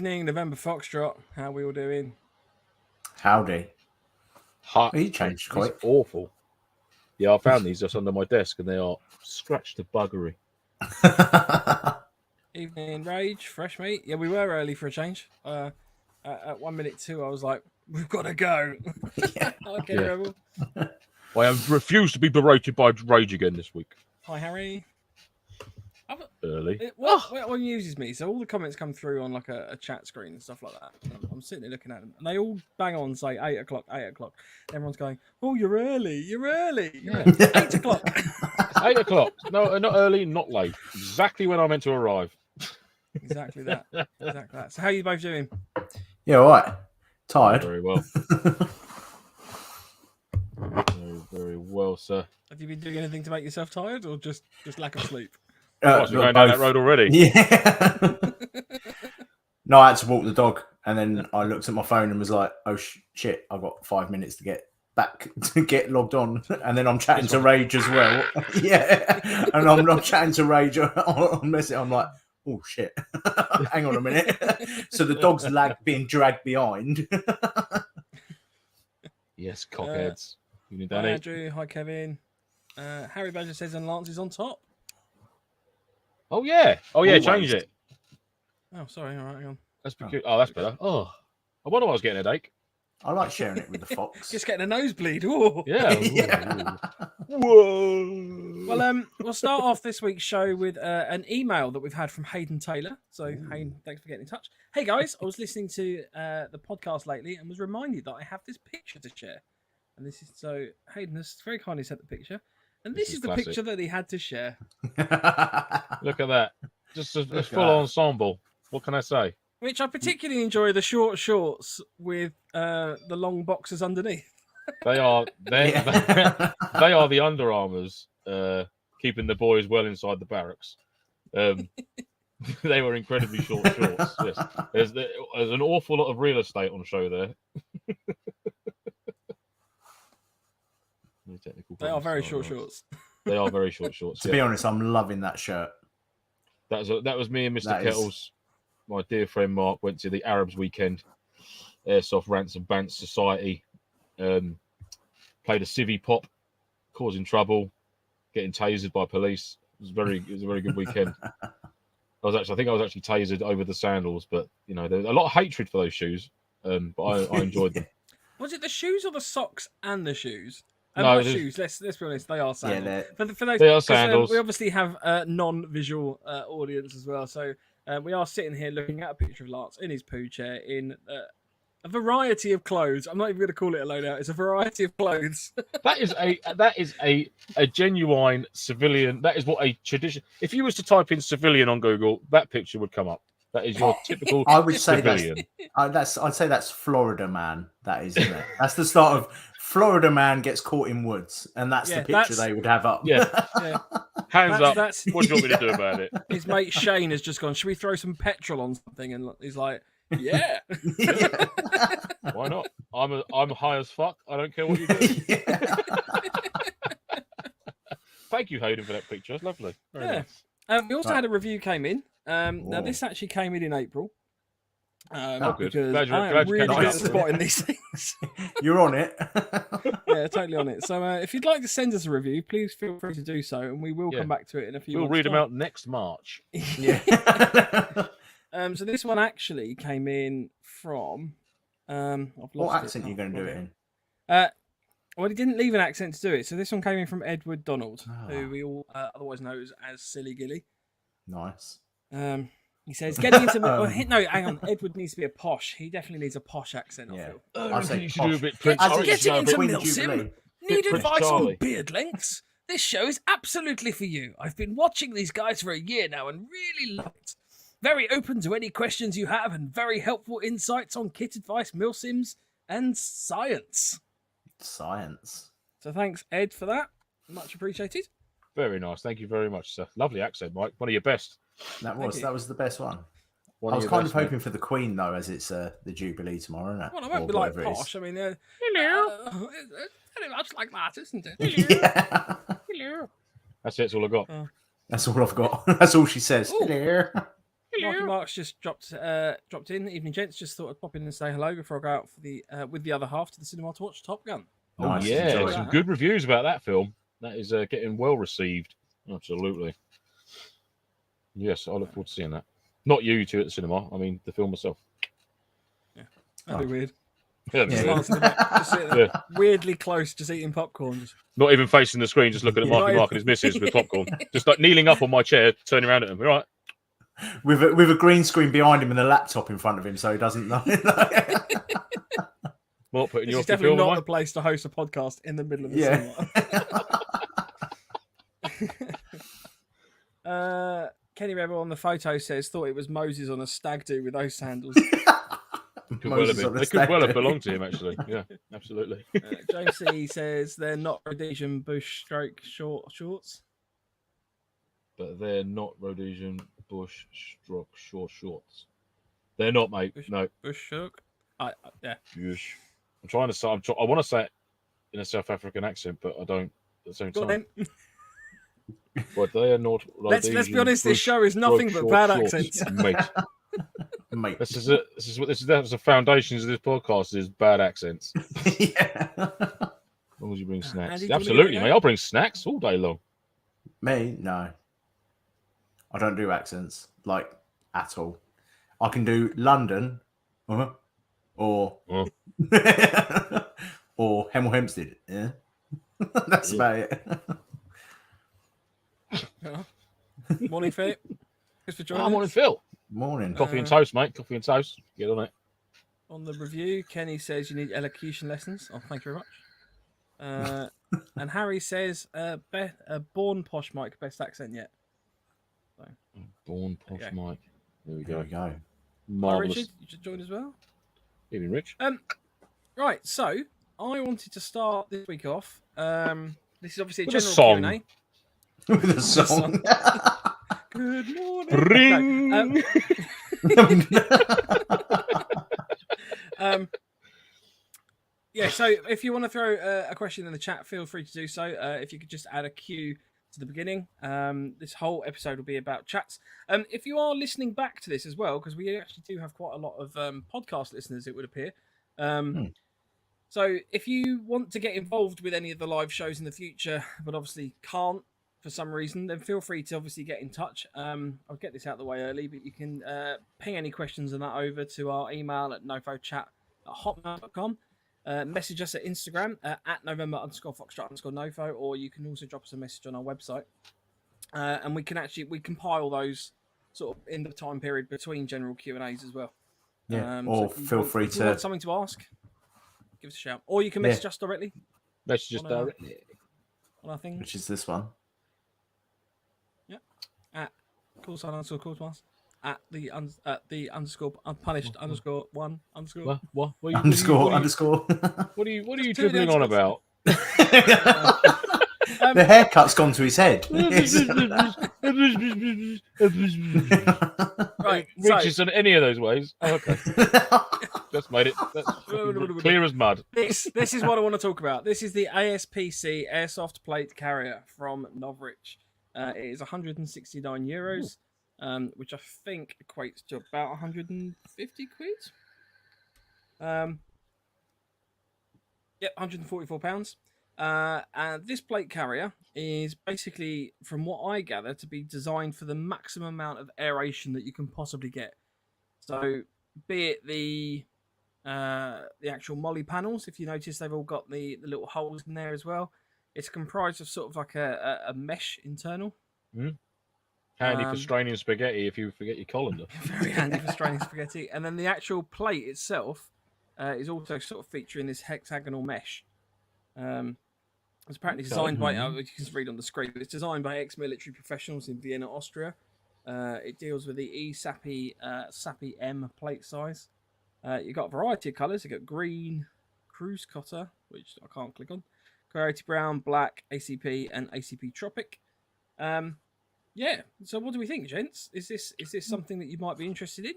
Evening, November Foxtrot. How we all doing? Howdy. Hot. He changed quick. Awful. Yeah, I found these just under my desk, and they are scratched to buggery. Evening, Rage, fresh meat. Yeah, we were early for a change. At 1 minute 2, I was like, "We've got to go." Yeah. Okay, Yeah. Rebel. I have refused to be berated by Rage again this week. Hi, Harry. Early. What amuses me? So all the comments come through on like a chat screen and stuff like that. And I'm sitting there looking at them, and they all bang on say 8 o'clock, 8 o'clock. Everyone's going, "Oh, you're early, you're early, you're Yeah. early." 8 o'clock. 8 o'clock. No, not early, not late. Exactly when I meant to arrive. Exactly that. Exactly that. So how are you both doing? Yeah, all right. Tired. Very well. Very well, sir. Have you been doing anything to make yourself tired, or just lack of sleep? You're going down that road already. Yeah. No, I had to walk the dog, and then I looked at my phone and was like, "Oh shit! I've got 5 minutes to get back to get logged on." And then I'm chatting to Rage as well. Yeah, and I'm chatting to Rage on message. I'm like, "Oh shit! Hang on a minute." So the dog's being dragged behind. Yes, cockheads. Hi, Andrew. Hi, Kevin. Harry Badger says, "And Lance is on top." Oh yeah. Always. Change it. Oh, sorry. All right, hang on. That's because, that's better. Oh, I wonder why I was getting a headache. I like sharing it with the fox. Just getting a nosebleed. Ooh. Yeah. Yeah. Whoa. Well, we'll start off this week's show with an email that we've had from Hayden Taylor. So, Hayden, thanks for getting in touch. Hey guys, I was listening to the podcast lately and was reminded that I have this picture to share. And this is so Hayden has very kindly sent the picture, and this is the classic. picture that he had to share. Look at that. Just a Look full at that. ensemble. What can I say? Which I particularly enjoy the short shorts with the long boxers underneath. They are they are the Under Armours keeping the boys well inside the barracks. They were incredibly short shorts. Yes. There's an awful lot of real estate on show there. They are very short shorts. They are very short shorts. To be honest, I'm loving that shirt. That was me and Mr. That Kettles. My dear friend Mark went to the Arabs weekend, Airsoft Rants and Bants Society. Played a civvy pop, causing trouble, getting tasered by police. It was a very good weekend. I think I was actually tasered over the sandals, but you know, there's a lot of hatred for those shoes. But I enjoyed them. Was it the shoes or the socks and the shoes? No, shoes. Let's be honest, they are sandals. Yeah, For those, they are sandals. We obviously have a non-visual audience as well, so we are sitting here looking at a picture of Lance in his poo chair in a variety of clothes. I'm not even going to call it a loadout. It's a variety of clothes. That is a genuine civilian. That is what a tradition. If you was to type in civilian on Google, that picture would come up. That is your typical. I would say civilian. I'd say that's Florida man. That is, isn't it? That's the start of Florida man gets caught in woods, and that's the picture they would have up. Yeah. Hands up. That's, what do you want me to do about it? His mate Shane has just gone, "Should we throw some petrol on something?" And he's like, "Yeah." Why not? I'm high as fuck. I don't care what you do. Yeah. Thank you, Hayden, for that picture. It's lovely. Very nice. We also had a review came in. Now this actually came in April. Good. Because Glad I you're am really good catching at up. spotting these things. You're on it. Yeah, totally on it. So if you'd like to send us a review, please feel free to do so, and we will come back to it in a few. We'll months' read them time. out next March. Yeah. So this one actually came in from. I've lost What it. accent are you going to do it in? Well, he didn't leave an accent to do it. So this one came in from Edward Donald, Ah. who we all otherwise know as Silly Gilly. Nice. He says, getting into... no, hang on. Edward needs to be a posh. He definitely needs a posh accent, I Yeah. feel. I say you should do a posh. bit Prince. As Charlie. it's Getting into Queen MilSim. Jubilee. Need Prince advice Charlie. on beard lengths? This show is absolutely for you. I've been watching these guys for a year now and really love it. Very open to any questions you have and very helpful insights on kit advice, MilSims, and science. Science. So thanks, Ed, for that. Much appreciated. Very nice. Thank you very much, sir. Lovely accent, Mike. One of your best. That Thank you. was the best one. One I was your kind best, of hoping mate. for the Queen though, as it's the Jubilee tomorrow, isn't it? Well, I won't Or be like whatever it is. posh. I mean, Hello. it's very much like that, isn't it? Yeah. Hello. That's it. That's all I got. That's all I've got. That's all she says. Ooh. Hello. Marky Mark's just dropped in. Evening, gents. Just thought I'd pop in and say hello before I go out for the with the other half to the cinema to watch Top Gun. Oh Nice, yeah, enjoy some that. good reviews about that film. That is getting well received. Absolutely. Yes, I look forward to seeing that. Not you two at the cinema. I mean, the film myself. Yeah, that'd be weird. Yeah, Just Yeah. Lance in the back, just sitting there, weirdly close, just eating popcorn. Just... Not even facing the screen, just looking at Marky Mark and his missus with popcorn. Just like kneeling up on my chair, turning around at him. All right. With a green screen behind him and a laptop in front of him, so he doesn't know. Mark putting This you is off the definitely film. not the place to host a podcast in the middle of the cinema. Kenny Rebel on the photo says thought it was Moses on a stag do with those sandals. Could well have been. They could well have belonged to him, actually. Yeah, absolutely. James C says they're not Rhodesian bush stroke shorts. But they're not Rhodesian bush stroke short shorts. They're not, mate. No. Bush stroke. Yeah. Bush. I'm trying to say. I want to say it in a South African accent, but I don't at the same Go on time. then. But they are not. Let's be Rhodesian honest. This bush show is nothing but stroke bad short accents. shorts, mate. Mate. This is it. This is what this is. That's the foundations of this podcast is bad accents. Yeah. As long as you bring snacks. Andy, do you wanna Absolutely, give it a mate. go? I'll bring snacks all day long. Me? No. I don't do accents, like, at all. I can do London, or Oh. or Hemel Hempstead. Yeah. That's about it. Yeah. Morning, Philip. Thanks for joining I'm on us. Phil. Morning. Coffee and toast, mate. Coffee and toast. Get on it. On the review, Kenny says you need elocution lessons. Oh, thank you very much. And Harry says, born posh Mike, best accent yet. So, Born posh Okay. Mike. There we There go. we go. hi, Marvelous. Richard, you just joined as well. Evening, Rich. Right, so I wanted to start this week off. This is obviously a With a general song. Q&A. With a song. Good morning. Ring. No, yeah, so if you want to throw a question in the chat, feel free to do so. If you could just add a Q to the beginning. This whole episode will be about chats. If you are listening back to this as well, because we actually do have quite a lot of podcast listeners, it would appear. So if you want to get involved with any of the live shows in the future, but obviously can't for some reason, then feel free to obviously get in touch. I'll get this out of the way early, but you can ping any questions and that over to our email at nofochat@hotmail.com. Message us at Instagram at November_Foxtrot_NoFo, or you can also drop us a message on our website. And we can compile those sort of in the time period between general Q&As as well. Yeah. So Or if you feel want- free if you want to. something to ask, give us a shout. Or you can message us directly Let's just on our thing. Which is this one. Cool sign underscore cool mask at the underscore unpunished underscore one underscore. What are you, Underscore. What are you Just two dribbling on about? The haircut's gone to his head. Right, Reaches in any of those ways. Oh, okay. That's made it. That's clear as mud. This is what I want to talk about. This is the ASPC Airsoft Plate Carrier from Novritsch. It is €169, which I think equates to about 150 quid. Yep, £144. And this plate carrier is basically, from what I gather, to be designed for the maximum amount of aeration that you can possibly get. So, be it the actual molly panels, if you notice, they've all got the little holes in there as well. It's comprised of sort of like a mesh internal. Handy for straining spaghetti if you forget your colander. Very handy for straining spaghetti. And then the actual plate itself is also sort of featuring this hexagonal mesh. It's apparently designed by, you can read on the screen, but it's designed by ex-military professionals in Vienna, Austria. It deals with the ESAPI SAPI M plate size. You've got a variety of colours. You've got green, cruise cotter, which I can't click on, clarity brown, black, ACP, and ACP Tropic. Yeah. So what do we think, gents? Is this something that you might be interested in?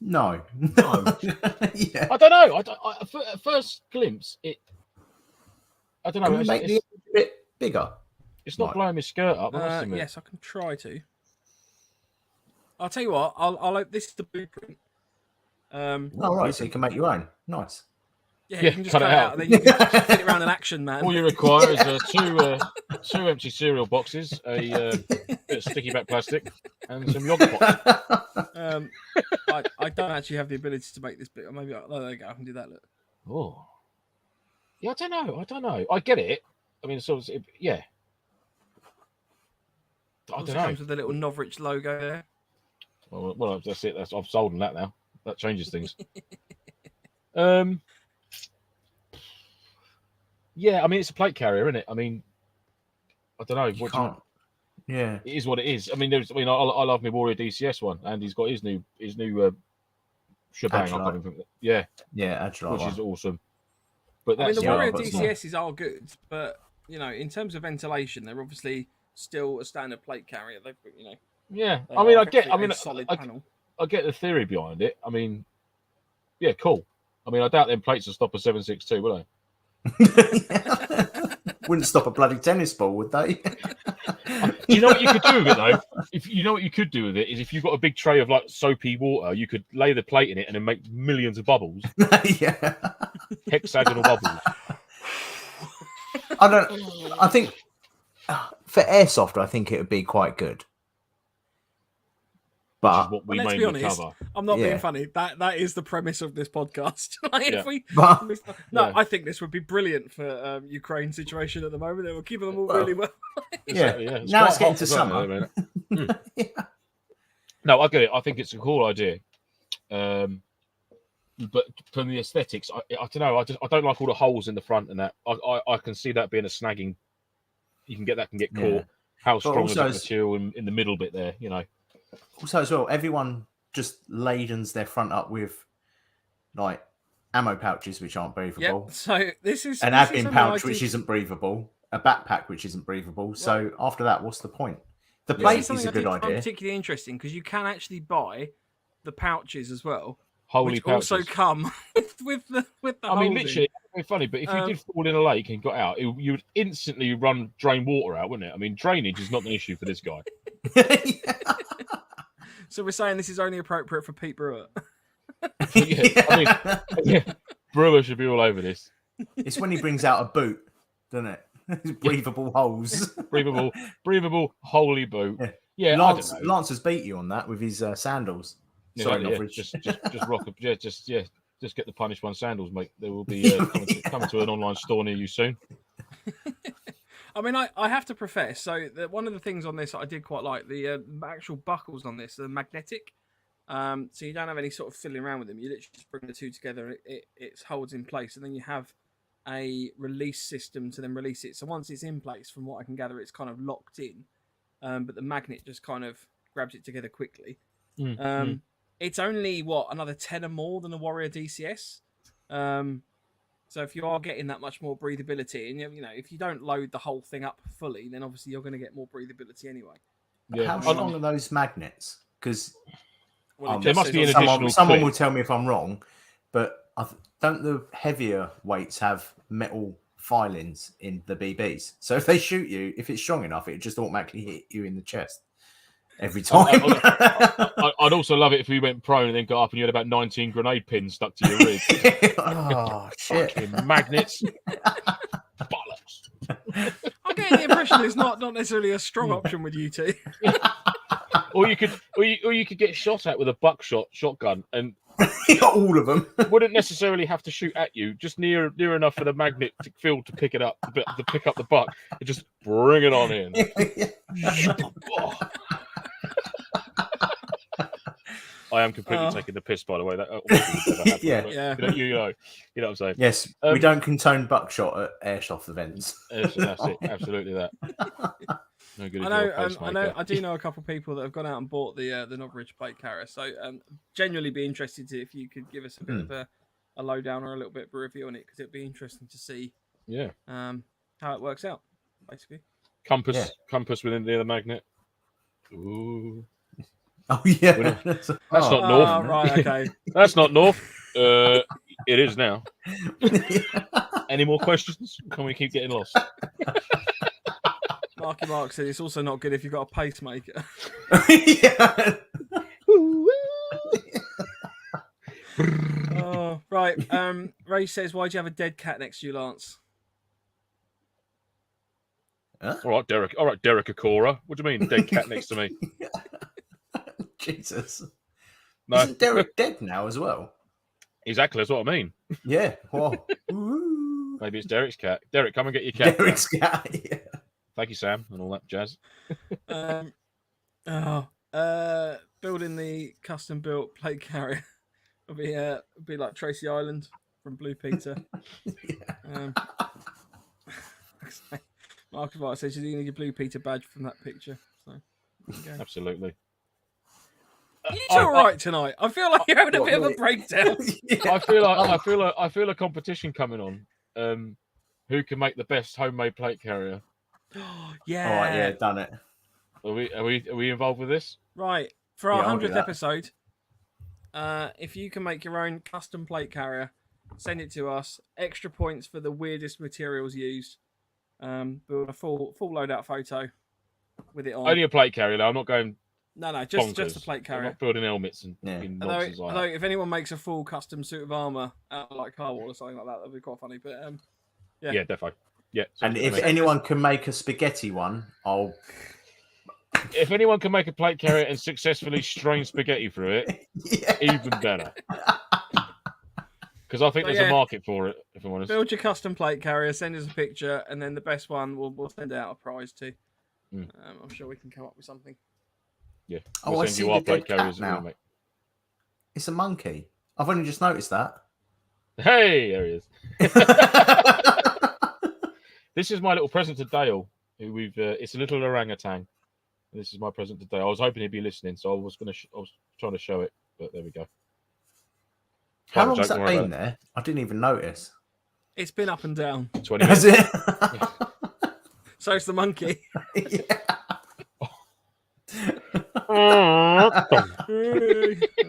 No. Yeah. I don't know. At first glimpse, I don't know. Can we make it a bit bigger? It's not blowing my skirt up. I must admit. Yes, I can try to. I'll tell you what. I'll this is the blueprint. All right, so you can make your own. Nice. Yeah, Yeah, you can just cut cut it it out. out, and then you can just fit it around an action man. All you require is two empty cereal boxes, a bit of sticky back plastic, and some yogurt pots. I don't actually have the ability to make this bit. Or maybe there you go. I can do that. Look. Oh, yeah. I don't know. I get it. I mean, sort of, yeah. I Also don't know. comes with the little Novritsch logo there. Well, that's it. I've sold them that now. That changes things. Yeah, I mean, it's a plate carrier, isn't it? I mean, I don't know. Yeah, it is what it is. I mean, I love my Warrior DCS one, and he's got his new shebang. Yeah, Agilite, which is awesome. But I mean, the that's Warrior DCSs are good, but in terms of ventilation, they're obviously still a standard plate carrier. They've yeah. they I mean, are I get. I effectively mean, a solid panel. I get the theory behind it. I mean, yeah, cool. I mean, I doubt them plates will stop a 7.62, will they? Wouldn't stop a bloody tennis ball, would they? Do you know what you could do with it though? If you know what you could do with it is if you've got a big tray of like soapy water, you could lay the plate in it and then make millions of bubbles. Yeah, hexagonal bubbles. I think for airsoft, I think it would be quite good. But what we let's be mainly honest, cover. I'm not being funny. That is the premise of this podcast. I think this would be brilliant for Ukraine situation at the moment. They were keeping them all really well. Yeah. Now it's getting to summer. Yeah. No, I get it. I think it's a cool idea. But from the aesthetics, I don't know. I don't like all the holes in the front and that. I can see that being a snagging. You can get caught. Yeah. How strong is that material in the middle bit there? Also, as well, everyone just ladens their front up with like ammo pouches which aren't breathable. Yep. So this is an admin pouch which isn't breathable, a backpack which isn't breathable. Right. So after that, what's the point? The plate is a good idea. Particularly interesting because you can actually buy the pouches as well. Holy which pouches. Also come with the. I mean, literally, it's funny, but if you did fall in a lake and got out, you would instantly drain water out, wouldn't it? I mean, drainage is not an issue for this guy. So we're saying this is only appropriate for Pete Brewer. I mean, Brewer should be all over this. It's when he brings out a boot, doesn't it? Breathable holes. breathable, holy boot. Yeah, Lance has beat you on that with his sandals. Just rock up. Yeah, just get the Punish One sandals, mate. They will be coming to an online store near you soon. I mean, I have to profess, so one of the things on this I did quite like, the actual buckles on this are magnetic. So you don't have any sort of fiddling around with them. You literally just bring the two together and it holds in place. And then you have a release system to then release it. So once it's in place, from what I can gather, it's kind of locked in. But the magnet just kind of grabs it together quickly. It's only, another 10 or more than a Warrior DCS. So if you are getting that much more breathability, and if you don't load the whole thing up fully, then obviously you're going to get more breathability anyway. Yeah. How strong are those magnets? Because there must be an additional. Someone will tell me if I'm wrong, but don't the heavier weights have metal filings in the BBs? So if they shoot you, if it's strong enough, it just automatically hit you in the chest every time. I'd also love it if we went prone and then got up and you had about 19 grenade pins stuck to your rib. Oh, shit. Fucking magnets. Bollocks. I get the impression it's not necessarily a strong option with you two. Or you could get shot at with a buckshot shotgun and all of them. Wouldn't necessarily have to shoot at you, just near enough for the magnetic field to pick it up, to pick up the buck, and just bring it on in. I am completely taking the piss, by the way. That happen, yeah. You know what I'm saying. Yes, we don't condone buckshot at airsoft events. That's it. Absolutely that. No good. I do know a couple of people that have gone out and bought the Novritsch plate carrier. So genuinely be interested if you could give us a bit of a lowdown or a little bit of a review on it, because it'd be interesting to see how it works out, basically. Compass within the other magnet. Ooh. Oh yeah, that's not north. Right, okay. That's not north. It is now. Any more questions? Can we keep getting lost? Mark, Marky Mark said it's also not good if you've got a pacemaker. Yeah. Oh, right. Ray says, why do you have a dead cat next to you, Lance? Huh? All right, Derek. All right, Derek Akora. What do you mean, dead cat next to me? Jesus. No, Isn't Derek dead now as well? exactly. That's what I mean. Yeah. Wow. Ooh. Maybe it's Derek's cat. Derek, come and get your cat. Derek's cat. Yeah. Thank you, Sam, and all that jazz. Building the custom built plate carrier will be like Tracy Island from Blue Peter. Yeah. Mark Mark says you need your Blue Peter badge from that picture. So Absolutely. you're all right tonight. I feel like you're having a bit of a breakdown. I feel a competition coming on. Who can make the best homemade plate carrier? Yeah. All right. Yeah. Done it. Are we involved with this? Right. For our Yeah, I'll do 100th that. episode, if you can make your own custom plate carrier, send it to us. Extra points for the weirdest materials used. Build a full loadout photo with it on. Only a plate carrier, though. I'm not going. No, bonkers. just a plate I'm carrier. not building helmets and Yeah. fucking Although nonsense like that. if anyone makes a full custom suit of armor out of like Car Wall or something like that, that'd be quite funny. But Yeah, definitely. Yeah. And if me. anyone can make a spaghetti one, I'll. If anyone can make a plate carrier and successfully strain spaghetti through it, Yeah. even better. Because I think So, there's a market for it, if I'm honest. build your custom plate carrier, send us a picture, and then the best one we'll send out a prize to. Mm. I'm sure we can come up with something. Yeah. Oh, We'll I send see you our the plate dead carriers cat that we now. make. It's a monkey. I've only just noticed that. Hey, there he is. This is my little present to Dale, who we've. It's a little orangutan. And this is my present to Dale. I was hoping he'd be listening, so I was trying to show it, but there we go. How Private long's joke, that don't worry been about there? I didn't even notice. It's been up and down. it. 20 Has minutes. it? So it's the monkey. Oh,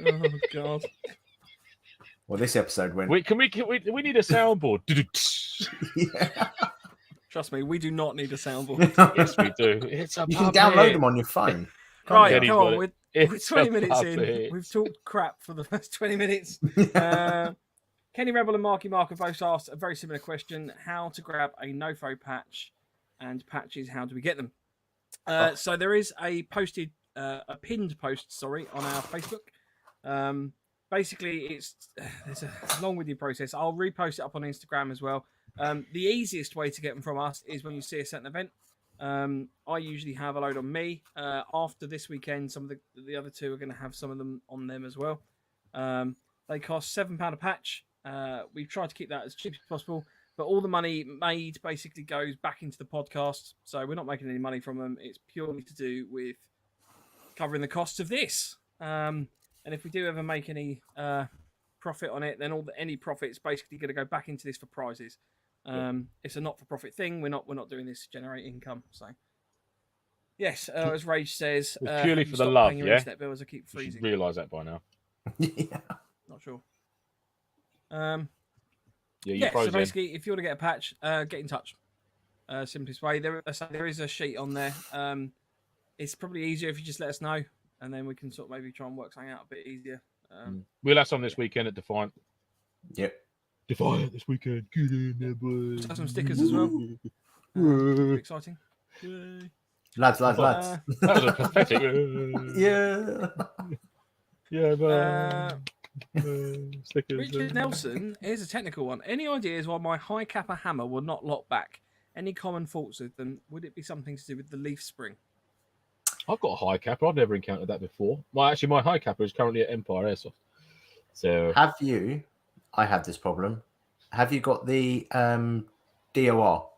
Oh God. Well, this episode went. we need a soundboard. Yeah. Trust me, we do not need a soundboard. Yes, we do. It's a You can puppet. download them on your phone. can't Right, Kenny's come got on. it. We're It's 20 a minutes in. puppet. We've talked crap for the first 20 minutes. you? Kenny Rebel and Marky Mark have both asked a very similar question: how to grab a NoFo patch, and patches, how do we get them? So there is a pinned post, on our Facebook. Basically, it's a long-winded process. I'll repost it up on Instagram as well. The easiest way to get them from us is when you see us at an event. I usually have a load on me. After this weekend, some of the other two are going to have some of them on them as well. They cost £7 a patch. We've tried to keep that as cheap as possible, but all the money made basically goes back into the podcast. So we're not making any money from them. It's purely to do with covering the costs of this. And if we do ever make any profit on it, then any profit's basically going to go back into this for prizes. It's a not-for-profit thing. We're not doing this to generate income. So, yes, as Rage says, It's purely have you for the stopped love, paying your yeah? internet bills? I keep You should freezing. realise that by now. Yeah. Not sure. Yeah, you Yeah, froze so in. basically, if you want to get a patch, get in touch. Simplest way. There is a sheet on there. It's probably easier if you just let us know, and then we can sort of maybe try and work something out a bit easier. We'll have some this weekend at Defiant. Yep. Defiant this weekend. Get in there, boys. Have some stickers as well. Pretty exciting. Yay. Lads. That was a pathetic. Yeah. Yeah, but stickers. Richard Nelson, here's a technical one. Any ideas why my high capper hammer will not lock back? Any common faults with them? Would it be something to do with the leaf spring? I've got a high capper. I've never encountered that before. My high capper is currently at Empire Airsoft. So Have you? I had this problem. Have you got the DOR?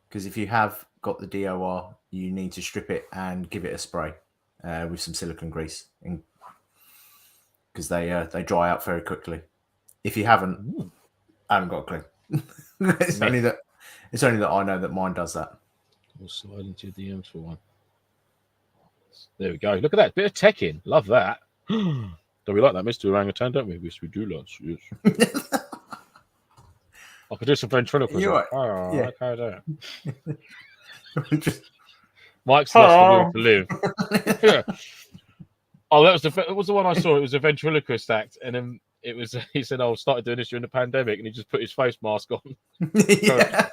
Because if you have got the DOR, you need to strip it and give it a spray with some silicone grease, because they dry out very quickly. If you haven't, I haven't got a clue. It's only that I know that mine does that. we'll slide into your DMs for one. There we go. Look at that. Bit of tech in. Love that. Don't we like that, Mr. Orangutan, don't we? Yes, we do, lads. Yes. I could do some ventriloquism. You're right. Oh, Yeah. okay, there. Mike's lost the will to live. Yeah. Oh, that was the one I saw. It was a ventriloquist act, and then it was. He said, "I started doing this during the pandemic," and he just put his face mask on. Yeah.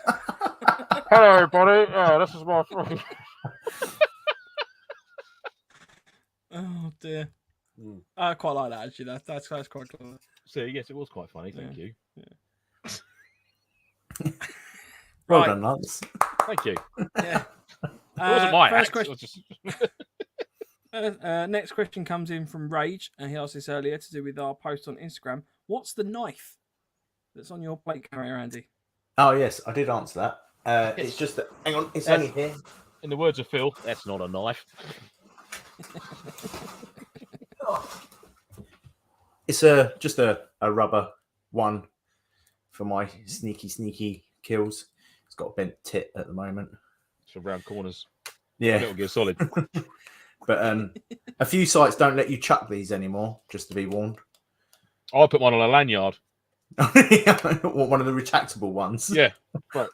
Hello, everybody. This is my friend. Oh dear. I quite like that actually. That's quite clever. So yes, it was quite funny. Thank you. Well Right. done, Lance. Thank you. Yeah. It wasn't my first act. question. It was just... Next question comes in from Rage, and he asked this earlier to do with our post on Instagram. What's the knife that's on your plate camera, Andy? Oh yes, I did answer that. Yes. It's just that. Hang on, it's Yes. only here. In the words of Phil, that's not a knife. It's just a rubber one for my sneaky kills. It's got a bent tit at the moment. It's around corners. Yeah, Metal Gear Solid. but a few sites don't let you chuck these anymore. Just to be warned. I put one on a lanyard. One of the retractable ones. Yeah. Right.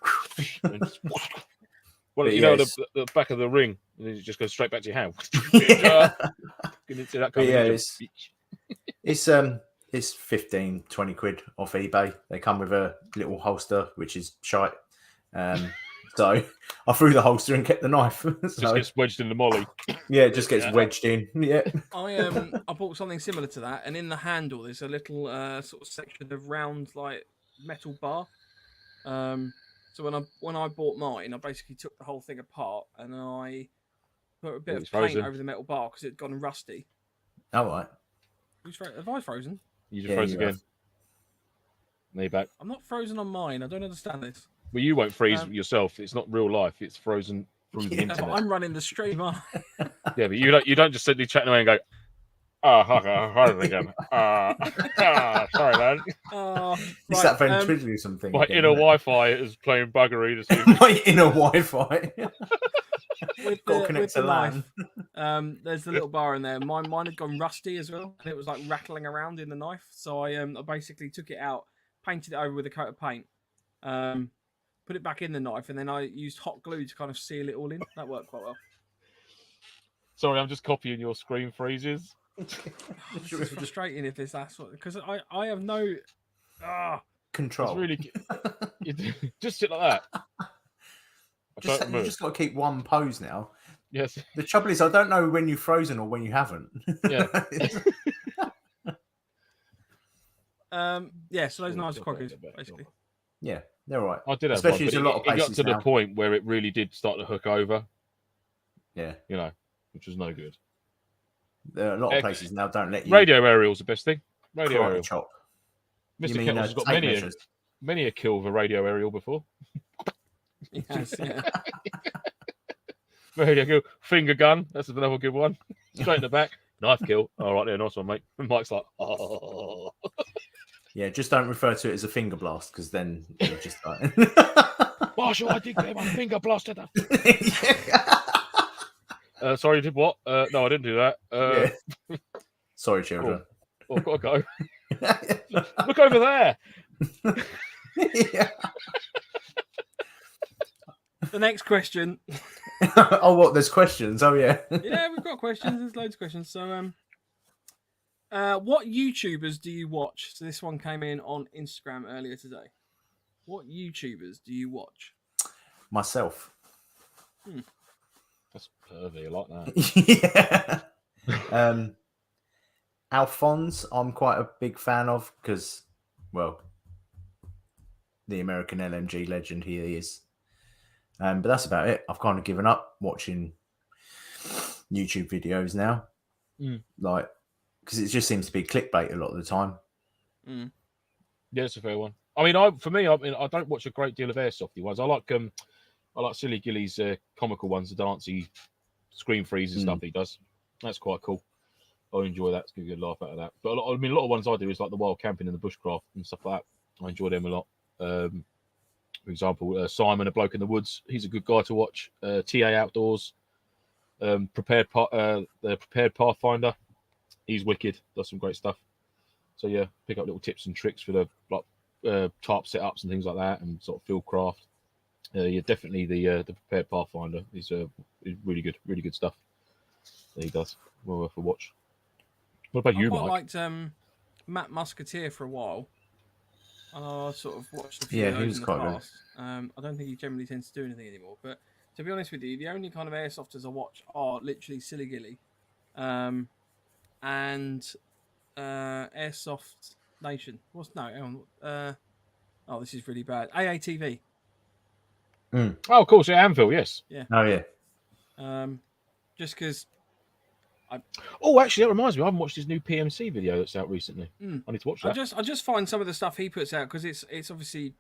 Well, But you yeah, know the back of the ring, and then it just goes straight back to your hand. Yeah. That But yeah, it's 15, 20 quid off eBay. They come with a little holster, which is shite. So I threw the holster and kept the knife. Just gets wedged in the molly. Yeah, it just gets wedged in. Yeah. I bought something similar to that, and in the handle there's a little sort of section of round like metal bar. So when I bought mine, I basically took the whole thing apart and I put a bit of paint over the metal bar because it had gone rusty. All right. Have I frozen? You just froze again. Now you're back. I'm not frozen on mine. I don't understand this. Well, you won't freeze yourself. It's not real life. It's frozen through the But internet. I'm running the stream. Yeah, but you don't just simply chatting away and go, sorry, man. Is that ventriloquism thing? My inner Wi-Fi is playing buggery this evening. My inner Wi-Fi. with the knife. There's the little bar in there. Mine had gone rusty as well, and it was like rattling around in the knife. So I basically took it out, painted it over with a coat of paint, put it back in the knife, and then I used hot glue to kind of seal it all in. That worked quite well. Sorry, I'm just copying your screen freezes. This is frustrating if this that's what, because I have no control. It's really just sit like that. You just got to keep one pose now. Yes. The trouble is, I don't know when you've frozen or when you haven't. Yeah. Yeah. So those knives are quite good, basically. Yeah, they're all right. I did have especially one, as a lot of places it got to now. the point where it really did start to hook over. Yeah. You know, which was no good. There are a lot of places now don't let you. Radio aerial's the best thing. Radio karate aerial. chop. Mr. Kettles has got many a kill with a radio aerial before. Yes, yeah. Radio kill. Finger gun. That's another good one. Straight in the back. Knife kill. All right, there, nice one, mate. And Mike's like, oh. Yeah, just don't refer to it as a finger blast because then you're just like. Marshall, I did get my finger blasted. Sorry, you did what? No, I didn't do that. Yeah. Sorry, children. Oh, I've got to go. Look over there. Yeah. The next question. Oh, what? There's questions. Oh, yeah. Yeah, we've got questions. There's loads of questions. So, what YouTubers do you watch? So this one came in on Instagram earlier today. What YouTubers do you watch? Myself. That's pervy. I like that. Yeah. Alphonse, I'm quite a big fan of because, well, the American LMG legend he is. But that's about it. I've kind of given up watching YouTube videos now. Like, because it just seems to be clickbait a lot of the time. Yeah, it's a fair one. I mean, I don't watch a great deal of Airsofty ones. I like Silly Gilly's comical ones, the dancey screen freezes stuff he does. That's quite cool. I enjoy that. It's a good laugh out of that. But a lot of ones I do is like the wild camping and the bushcraft and stuff like that. I enjoy them a lot. For example, Simon, a bloke in the woods. He's a good guy to watch. TA Outdoors, the Prepared Pathfinder. He's wicked. Does some great stuff. So yeah, pick up little tips and tricks for the tarp setups and things like that, and sort of field craft. Yeah, definitely the Prepared Pathfinder is really good stuff that he does. Well worth a watch. What about I you, quite Mike? liked Matt Musketeer for a while. And I sort of watched a few Yeah, of he those was in the quite good. past. I don't think he generally tends to do anything anymore. But to be honest with you, the only kind of airsofters I watch are literally Silly Gilly, and Airsoft Nation. Hang on. Oh, this is really bad. AATV. Mm. Oh, of course, yeah, Anvil, yes. Yeah. Oh yeah. Just because. Oh, actually, that reminds me. I haven't watched his new PMC video that's out recently. I need to watch that. I just find some of the stuff he puts out because it's obviously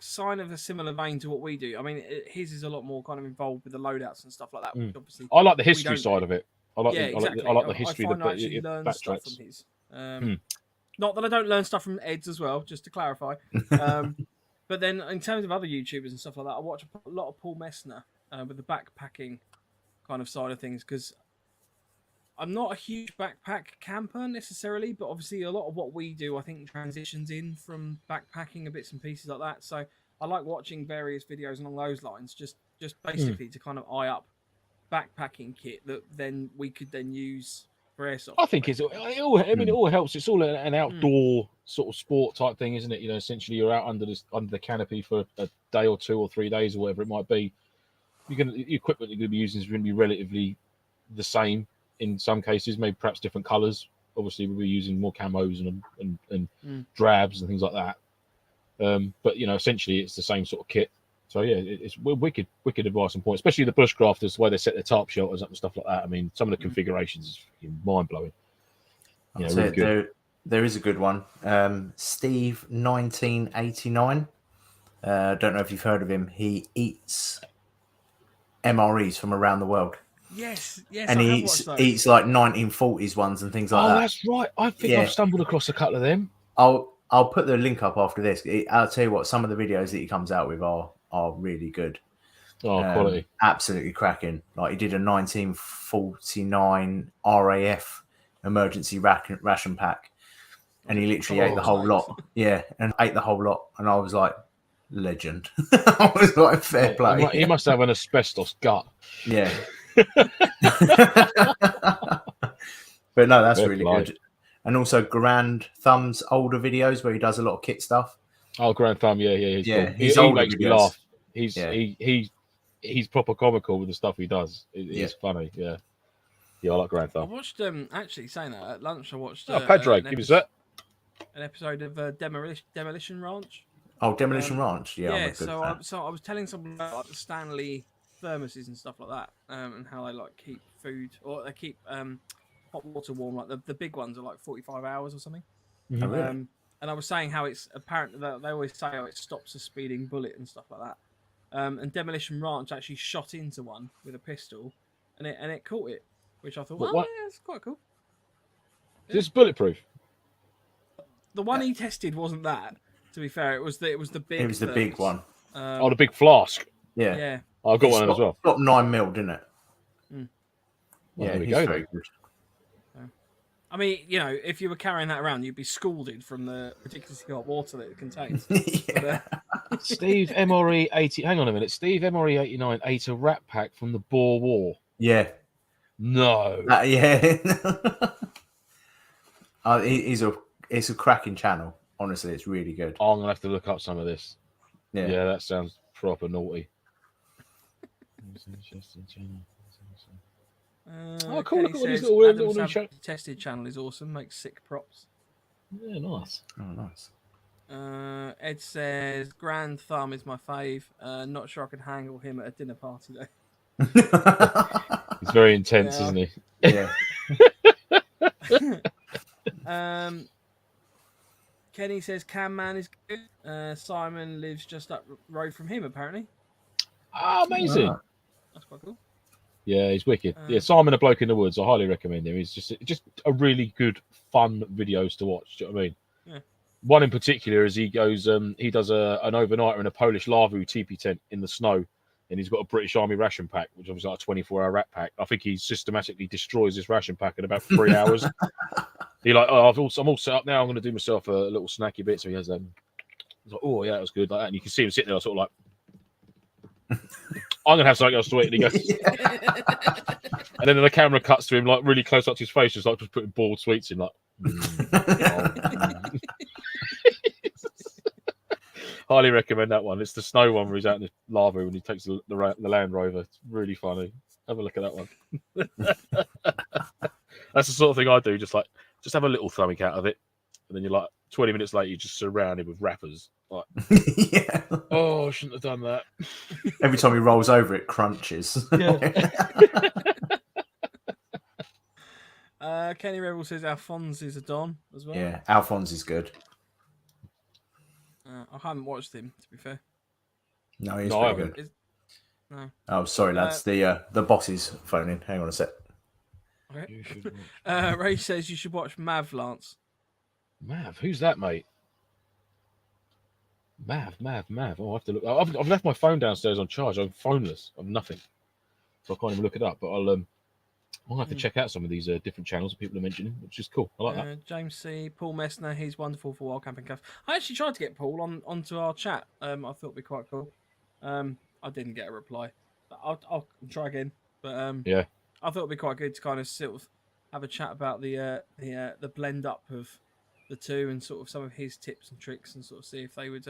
sign of a similar vein to what we do. I mean, his is a lot more kind of involved with the loadouts and stuff like that. Which obviously, I like the we history don't side do. of it. I like exactly. I like the history. I find of I actually it learn stuff from backtracks. his. Not that I don't learn stuff from Ed's as well, just to clarify. But then in terms of other YouTubers and stuff like that, I watch a lot of Paul Messner with the backpacking kind of side of things because I'm not a huge backpack camper necessarily, but obviously a lot of what we do, I think, transitions in from backpacking and bits and pieces like that. So I like watching various videos along those lines, just basically to kind of eye up backpacking kit that then we could then use for airsoft. I think it all helps. It's all an outdoor sort of sport type thing, isn't it? You know, essentially you're out under the canopy for a day or 2 or 3 days or whatever it might be. The equipment you're going to be using is going to be relatively the same in some cases, maybe perhaps different colours. Obviously, we'll be using more camos and drabs and things like that. But you know, essentially, it's the same sort of kit. So yeah, it's wicked advice and point, especially the bushcrafters, the way they set their tarp shelters up and stuff like that. I mean, some of the configurations is mind blowing. Yeah, really good. There is a good one. Steve 1989. Don't know if you've heard of him. He eats MREs from around the world. Yes, and he eats like 1940s ones and things like that. Oh, that's right. I think I've stumbled across a couple of them. I'll put the link up after this. I'll tell you what, some of the videos that he comes out with are really good. Oh, quality. Absolutely cracking. Like he did a 1949 RAF emergency ration pack, and he literally ate the whole lot. Yeah, and ate the whole lot. And I was like, legend. I was like, fair play. He must have an asbestos gut. Yeah. But no, that's really good. And also Grand Thumb's older videos where he does a lot of kit stuff. Oh, Grand Thumb, yeah. He makes me laugh. He's proper comical with the stuff he does. It's funny, yeah. Yeah, I like Grand Thumb. I watched actually saying that at lunch. I watched. Padre, give us that. An episode of Demolition Ranch. Oh, Demolition Ranch, yeah. So I was telling someone about like, the Stanley thermoses and stuff like that, and how they like keep food or they keep hot water warm. Like the big ones are like 45 hours or something. Oh, really? And I was saying how it's apparent that they always say how it stops a speeding bullet and stuff like that. And Demolition Ranch actually shot into one with a pistol, and it caught it, which I thought, yeah, it's quite cool. This is bulletproof. The one he tested wasn't that. To be fair, it was the big. It was the big one. The big flask. Yeah. Yeah. I've got one as well. Got 9 mil, didn't it? Mm. Well, yeah, there we he's go. very good. I mean, you know, if you were carrying that around, you'd be scalded from the ridiculously hot water that it contains. Yeah. But, Steve MRE 80. Hang on a minute. Steve MRE 89 ate a rat pack from the Boer War. Yeah. No. Yeah. It's a cracking channel. Honestly, it's really good. I'm gonna have to look up some of this. Yeah, that sounds proper naughty. Oh, cool! Look at all these little tested channel is awesome. Makes sick props. Yeah, nice. Oh, nice. Ed says Grand Thumb is my fave. Not sure I could handle him at a dinner party though. He's very intense, isn't he? Yeah. Kenny says Cam Man is good. Simon lives just up road from him, apparently. Oh, amazing! That's quite cool. Yeah, he's wicked. Simon, a bloke in the woods. I highly recommend him. He's just a really good, fun videos to watch. Do you know what I mean? Yeah. One in particular is he goes, he does an overnighter in a Polish Lavu teepee tent in the snow, and he's got a British Army ration pack, which is like a 24-hour rat pack. I think he systematically destroys this ration pack in about 3 hours. He's like, I'm all set up now. I'm going to do myself a little snacky bit. So he has he's like, oh yeah, that was good, like that. And you can see him sitting there, sort of like, I'm gonna have something else to eat. And he goes, and then the camera cuts to him like really close up to his face, just like just putting boiled sweets in, like. Highly recommend that one. It's the snow one where he's out in the lava when he takes the Land Rover. It's really funny. Have a look at that one. That's the sort of thing I do. Just have a little something out of it, and then you're like 20 minutes later, you're just surrounded with wrappers. Like, Yeah. oh, I shouldn't have done that. Every time he rolls over, it crunches. Yeah. Kenny Rebel says Alphonse is a Don as well. Yeah, Alphonse is good. I haven't watched him, to be fair. No, he's pretty good. No. Oh, sorry, lads. The boss is phoning. Hang on a sec. Okay. Ray says you should watch Mav, Lance. Mav? Who's that, mate? Mav. Oh, I have to look. I've left my phone downstairs on charge. I'm phoneless. I'm nothing, so I can't even look it up. But I'll have to check out some of these different channels that people are mentioning, which is cool. I like that. James C. Paul Messner, he's wonderful for Wild Camping Cuff. I actually tried to get Paul onto our chat. I thought it'd be quite cool. I didn't get a reply. But I'll try again. But yeah, I thought it'd be quite good to kind of sort of have a chat about the blend up of the two and sort of some of his tips and tricks and sort of see if they would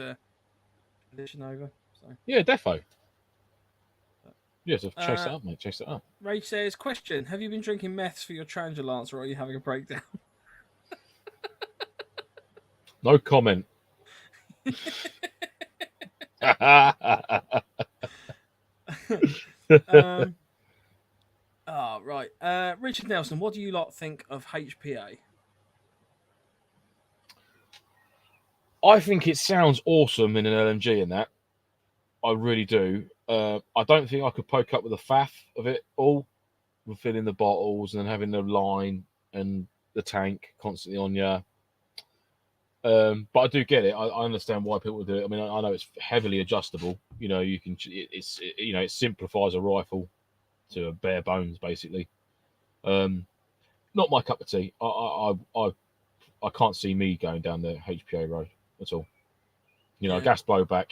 transition over. So yeah, defo. Yeah, so chase it up, mate. Chase it up. Ray says, question, have you been drinking meths for your Trangia, Lance, or are you having a breakdown? No comment. Right. Richard Nelson, what do you lot think of HPA? I think it sounds awesome in an LMG in that. I really do. I don't think I could poke up with the faff of it all, with filling the bottles and then having the line and the tank constantly on you. But I do get it. I understand why people do it. I mean, I know it's heavily adjustable. You know, you can. It simplifies a rifle to a bare bones, basically. Not my cup of tea. I can't see me going down the HPA road at all. You know, Yeah. gas blowback.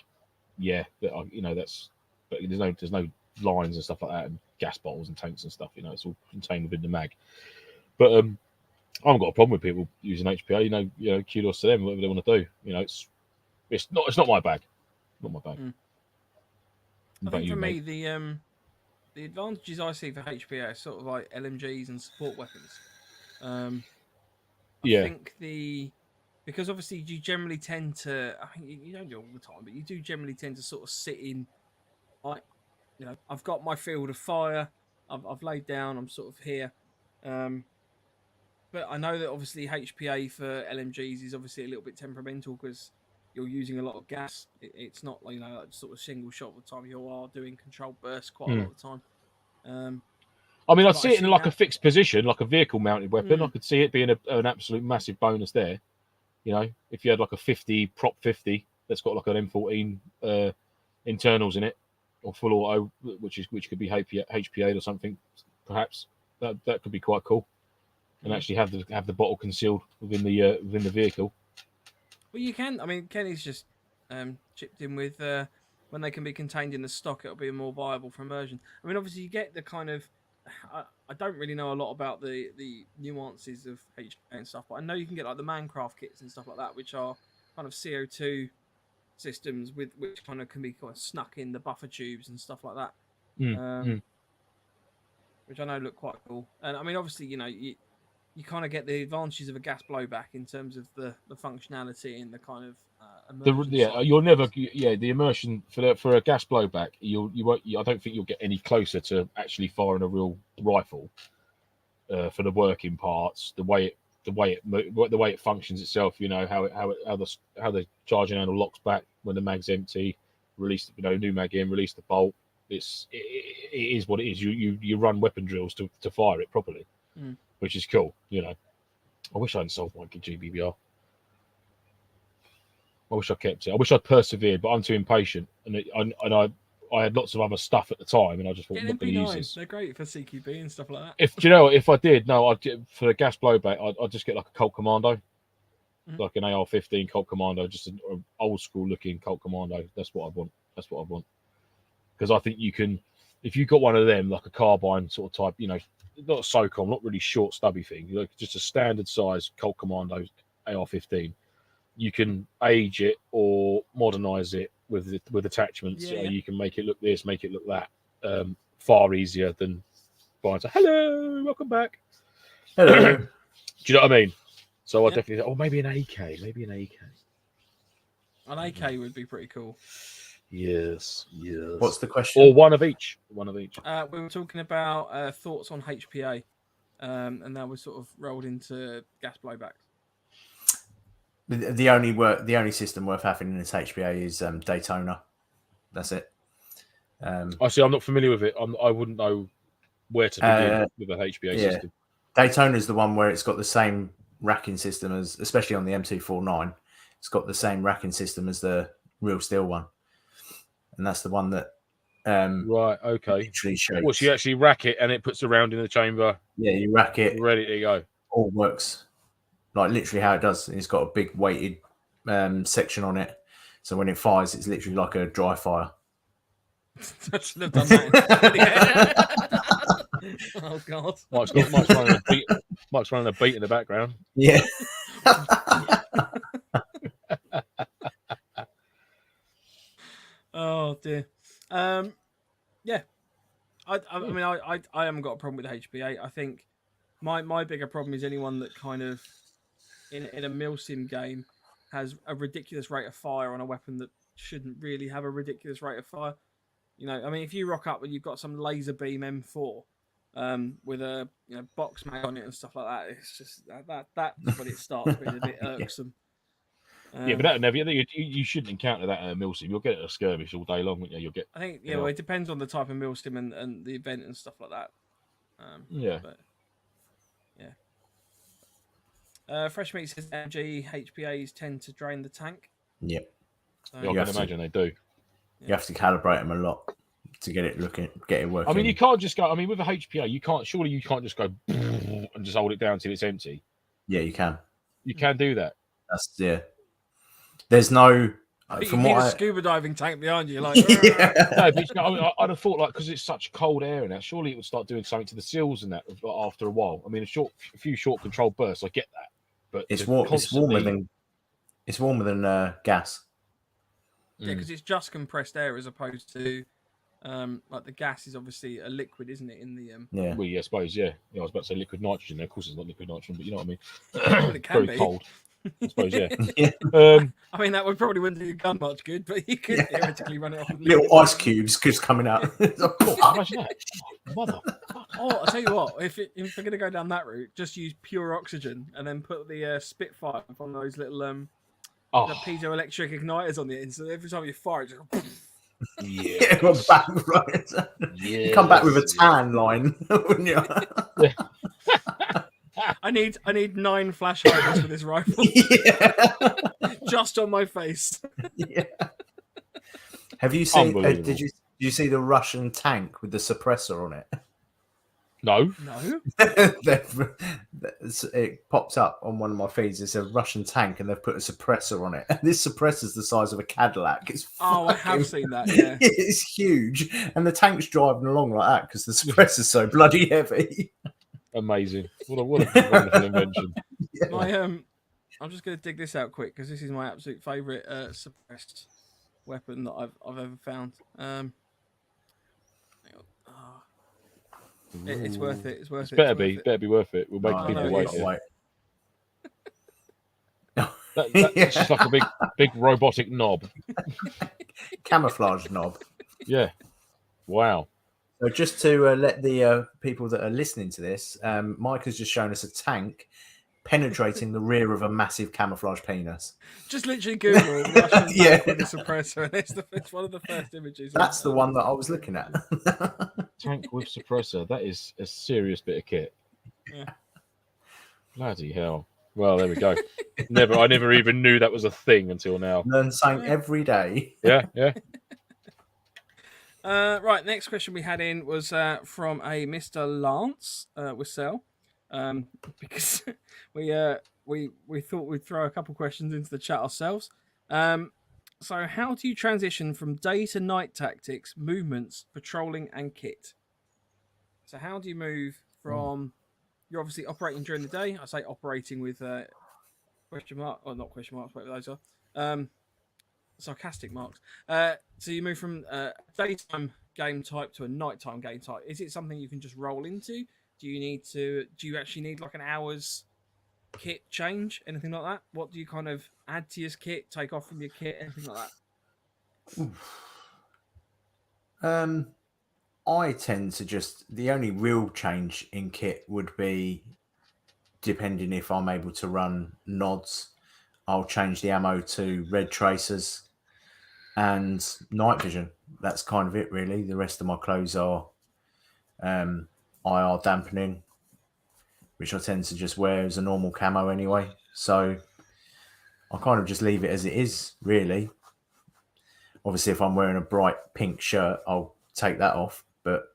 Yeah, that's. But there's no lines and stuff like that, and gas bottles and tanks and stuff. You know, it's all contained within the mag. But I haven't got a problem with people using HPA. You know, kudos to them, whatever they want to do. You know, it's not my bag. Not my bag. I think for me, the advantages I see for HPA are sort of like LMGs and support weapons. I think because obviously you generally tend to, I think you don't do it all the time, but you do generally tend to sort of sit in, like, you know, I've got my field of fire, I've laid down, I'm sort of here. But I know that obviously HPA for LMGs is obviously a little bit temperamental because you're using a lot of gas. It's not, you know, like sort of single shot all the time. You are doing controlled bursts quite a lot of the time. I mean, I'd see it in like a fixed position, like a vehicle mounted weapon. I could see it being an absolute massive bonus there. You know, if you had like a 50 prop 50 that's got like an M14 internals in it, or full auto, which could be HPA or something, perhaps that could be quite cool. And actually have the bottle concealed within the vehicle. Well, you can. I mean, Kenny's just chipped in with when they can be contained in the stock, it'll be more viable for immersion. I mean, obviously, you get the kind of. I don't really know a lot about the nuances of HPA and stuff, but I know you can get like the Mancraft kits and stuff like that, which are kind of CO2 systems which kind of can be kind of snuck in the buffer tubes and stuff like that. Which I know look quite cool. And I mean, obviously, you know, you kind of get the advantages of a gas blowback in terms of the functionality and the kind of the immersion for a gas blowback. You won't. I don't think you'll get any closer to actually firing a real rifle for the working parts, the way it functions itself. You know how the charging handle locks back when the mag's empty. Release new mag in, release the bolt. It is what it is. You run weapon drills to fire it properly. Which is cool, you know. I wish I hadn't sold my GBBR. I wish I kept it. I wish I'd persevered, but I'm too impatient. And I had lots of other stuff at the time, and I just thought, I'm not going to use this. They're great for CQB and stuff like that. If I did, I'd get, for the gas blowback, I'd just get like a Colt Commando, like an AR-15 Colt Commando, just an old school looking Colt Commando. That's what I want. Because I think you can if you got one of them, like a carbine sort of type, not a SOCOM, not really short, stubby thing, just a standard size Colt Commando AR-15, you can age it or modernize it with attachments. Yeah. You can make it look this, make it look that. Far easier than buying. Hello, welcome back. Hello. Do you know what I mean? So I Yeah. definitely, maybe an AK, An AK would be pretty cool. Yes. What's the question? Or one of each. We were talking about thoughts on HPA, and now we're sort of rolled into gas blowbacks. The only system worth having in this HPA is Daytona. That's it. I see. I'm not familiar with it. I wouldn't know where to begin with a HPA system. Daytona is the one where it's got the same racking system as, especially on the M249, it's got the same racking system as the real steel one, and that's the one that right. Okay. literally shapes. Well, so you actually rack it and it puts a round in the chamber. Yeah, you rack it, ready to go. All works like literally how it does. It's got a big weighted section on it, so when it fires, it's literally like a dry fire. I should have done that. Oh God! Mike's running a beat in the background. Yeah. Oh dear. Yeah. I mean, I haven't got a problem with HPA. I think my bigger problem is anyone that kind of in a MilSim game has a ridiculous rate of fire on a weapon that shouldn't really have a ridiculous rate of fire. I mean, if you rock up and you've got some laser beam M4 with a box mag on it and stuff like that, it's just that's when it starts being a bit irksome. Yeah, but that never. You shouldn't encounter that at a MilSim. You'll get it at a skirmish all day long, won't you? You'll get. I think well, it depends on the type of MilSim and the event and stuff like that. Yeah. But, yeah. Fresh Meat says MG HPAs tend to drain the tank. Yep. So, I can imagine they do. You have to calibrate them a lot to get it working. I mean, you can't just go. I mean, with a HPA, you can't just go and just hold it down till it's empty. Yeah, you can. You can do that. There's no. You need a scuba diving tank behind you, like. Yeah. No, but I mean, I'd have thought because it's such cold air in that, surely it would start doing something to the seals and that after a while. I mean, a few short controlled bursts, I get that, but it's warmer than gas. Yeah, because it's just compressed air as opposed to like the gas is obviously a liquid, isn't it? In the Yeah. Well, yeah, I suppose. Yeah, I was about to say liquid nitrogen. Of course, it's not liquid nitrogen, but you know what I mean. Well, it can Very be. cold. I suppose. Yeah. Yeah. I mean, that would probably wouldn't do your gun much good, but you could theoretically run it off. With Little ice cubes just coming out. Imagine that. Mother. Oh, I'll tell you what. If we're going to go down that route, just use pure oxygen and then put the Spitfire on those little the piezoelectric igniters on the end. So every time you fire, it just. Yeah. Back, right. You come back with a tan line, wouldn't you? Yeah. I need 9 flash hydrants for this rifle. Yeah. Just on my face. Yeah. Have you seen? Did you see the Russian tank with the suppressor on it? No. It popped up on one of my feeds. It's a Russian tank, and they've put a suppressor on it. And this suppressor's the size of a Cadillac. I have seen that. Yeah, it's huge, and the tank's driving along like that because the suppressor's so bloody heavy. Amazing! What a wonderful invention. Yeah. I'm just going to dig this out quick because this is my absolute favourite suppressed weapon that I've ever found. It's worth it. It's worth it. Better be worth it. We'll make people wait. That's just like a big robotic knob. Camouflage knob. Yeah. Wow. So just to let the people that are listening to this, Mike has just shown us a tank penetrating the rear of a massive camouflage penis. Just literally Google Russian tank with a suppressor, and it's one of the first images. That's the one that I was looking at. Tank with suppressor. That is a serious bit of kit. Yeah. Bloody hell. Well, there we go. I never even knew that was a thing until now. Learn something every day. Yeah. Right, next question we had in was from a Mr. Lance Wissell, because we thought we'd throw a couple questions into the chat ourselves. So, how do you transition from day to night tactics, movements, patrolling, and kit? So, how do you move from? You're obviously operating during the day. I say operating with question mark, or not question marks, whatever those are. Sarcastic marks. So you move from daytime game type to a nighttime game type. Is it something you can just roll into? Do you actually need like an hour's kit change? Anything like that? What do you kind of add to your kit, take off from your kit, anything like that? I tend to the only real change in kit would be depending if I'm able to run nods. I'll change the ammo to red tracers and night vision. That's kind of it, really. The rest of my clothes are IR dampening, which I tend to just wear as a normal camo anyway. So I kind of just leave it as it is, really. Obviously, if I'm wearing a bright pink shirt, I'll take that off. But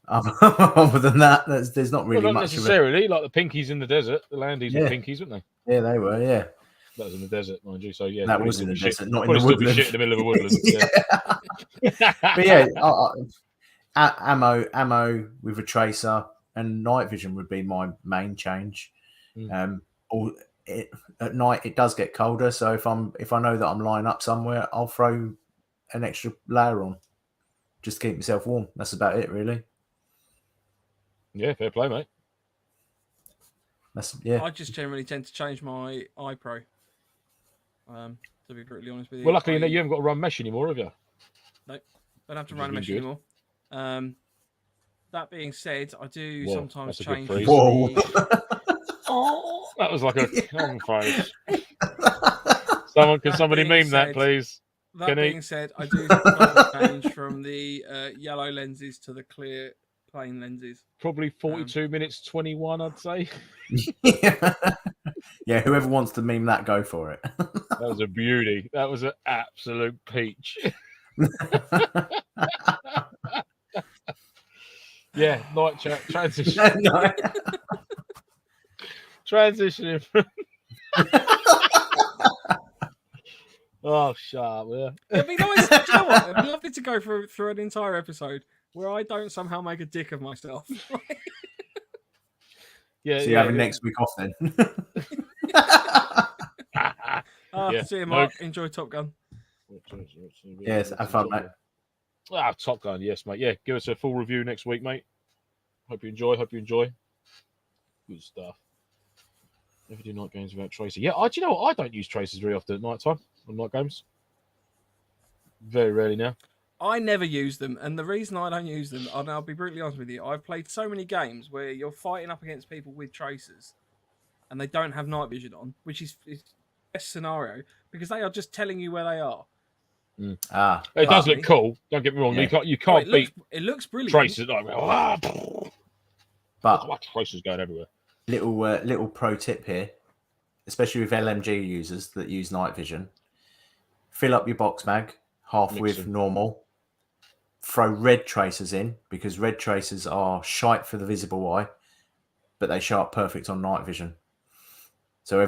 other than that, there's not really not much necessarily. Like the pinkies in the desert, the landies were pinkies, weren't they? Yeah, they were. Yeah, that was in the desert, mind you. So yeah, that was in the desert, not in the the woodland. Shit in the middle of a woodland. But yeah, ammo with a tracer and night vision would be my main change. At night it does get colder, so if I know that I'm lying up somewhere, I'll throw an extra layer on just to keep myself warm. That's about it, really. Yeah, fair play, mate. I just generally tend to change my iPro. To be brutally honest with you. Well, luckily you haven't got to run mesh anymore, have you? Nope, don't have to run mesh anymore. That being said, I do sometimes change. Oh, that was like a face. Can somebody meme that, please? That being said, I do change from the yellow lenses to the clear plain lenses. Probably 42 minutes 21, I'd say. Yeah, whoever wants to meme that, go for it. That was a beauty. That was an absolute peach. Yeah, night chat transition. Transitioning from. Oh, shut up, yeah. It'd be nice. Do you know what? It'd be lovely to go through an entire episode where I don't somehow make a dick of myself. Yeah. So you're having next week off then. See you, Mark. Enjoy Top Gun. Yes, have fun, mate. Top Gun, yes, mate. Yeah, give us a full review next week, mate. Hope you enjoy. Good stuff. Never do night games without tracer. Yeah, do you know what? I don't use tracers very often at night time on night games. Very rarely now. I never use them, and the reason I don't use them, and I'll be brutally honest with you, I've played so many games where you're fighting up against people with tracers, and they don't have night vision on, which is the best scenario, because they are just telling you where they are. It does look cool. Don't get me wrong. Yeah. You can't beat. It looks brilliant. Tracers, but tracers going everywhere. Little pro tip here, especially with LMG users that use night vision. Fill up your box mag with normal. Throw red tracers in, because red tracers are shite for the visible eye, but they show up perfect on night vision. So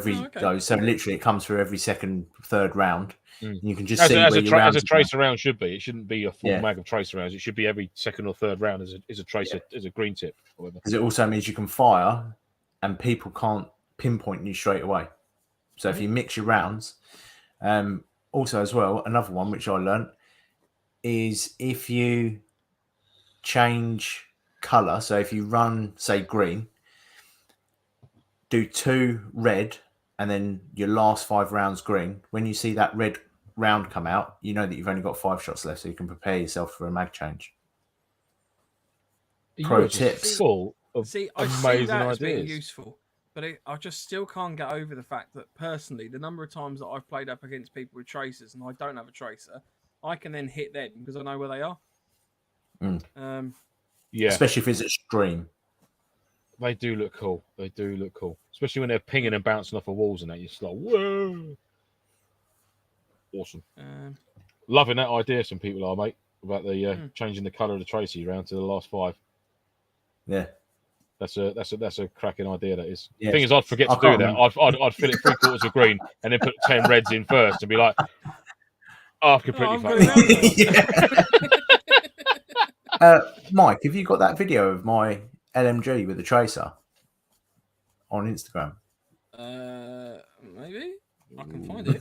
so literally it comes through every second, third round. You can just see where your rounds as a tracer round should be. It shouldn't be a full mag of tracer rounds. It should be every second or third round as a tracer, as a green tip. Because it also means you can fire and people can't pinpoint you straight away. So if you mix your rounds, also as well, another one which I learned is if you change color. So if you run, say, green, do 2 red and then your last 5 rounds green. When you see that red round come out, you know that you've only got 5 shots left, so you can prepare yourself for a mag change. Pro tips. Full of I see amazing that as ideas. being useful, but I just still can't get over the fact that personally, the number of times that I've played up against people with tracers and I don't have a tracer, I can then hit them because I know where they are. Yeah, especially if it's extreme. They do look cool. Especially when they're pinging and bouncing off of walls and that. You're just like, whoa. Awesome. Loving that idea some people are, mate, about the changing the colour of the tracer round to the last 5. Yeah. That's a cracking idea, that is. Yeah. The thing is, I'd forget to do that. I'd fill it 3/4 of green and then put 10 reds in first and be like, Oh, completely I'm going around it. Mike, have you got that video of my LMG with the tracer on Instagram? Maybe I can find it.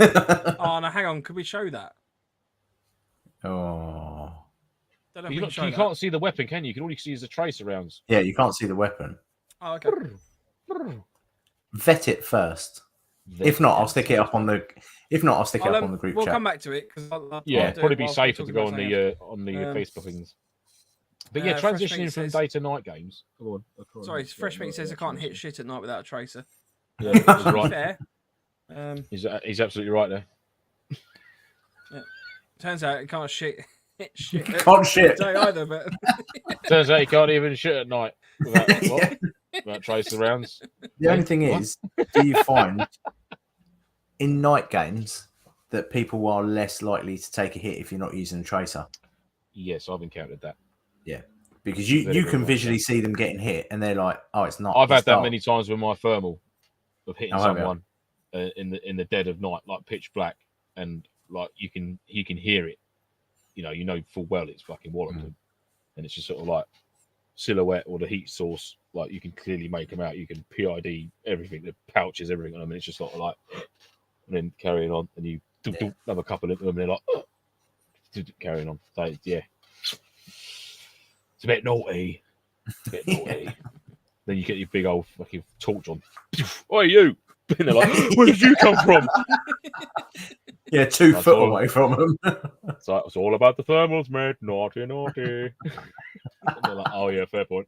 Oh no, hang on. Could we show that? Oh, Don't know if You, we can show that. can't see the weapon, can you? You can only see the tracer rounds. yeah, you can't see the weapon. Oh, okay. Vet it first. If not, I'll stick it up on the. If not, I'll stick it up on the group We'll chat. come back to it because Yeah, probably be safer to go on the Facebook things. But yeah, Fresh transitioning Meat from says- day to night games. Come on. Sorry, Fresh Meat says I can't hit shit at night without a tracer. Yeah, he's To be right. fair, He's absolutely right there. turns out it can't shit. Shit. Can't shit. Day either, but Turns out he can't even shit at night without tracer rounds. The only thing is, do you find in night games that people are less likely to take a hit if you're not using a tracer? Yes, I've encountered that. Yeah, because you can visually see them getting hit, and they're like, "Oh, it's not." I've had that dark. many times with my thermal of hitting Oh, have you? someone in the dead of night, like pitch black, and like you can hear it. You know full well it's fucking Wallington, and it's just sort of like silhouette or the heat source. Like you can clearly make them out. You can PID everything, the pouches, everything on them, and it's just sort of like, and then carrying on, and you do another couple of them, and they're like carrying on. So yeah, it's a bit naughty. Then you get your big old fucking torch on. Oi, you! And they're like, where did you come from? Yeah, 2 foot away from them. So it's all about the thermals, mate. Naughty. And they're like, oh yeah, fair point.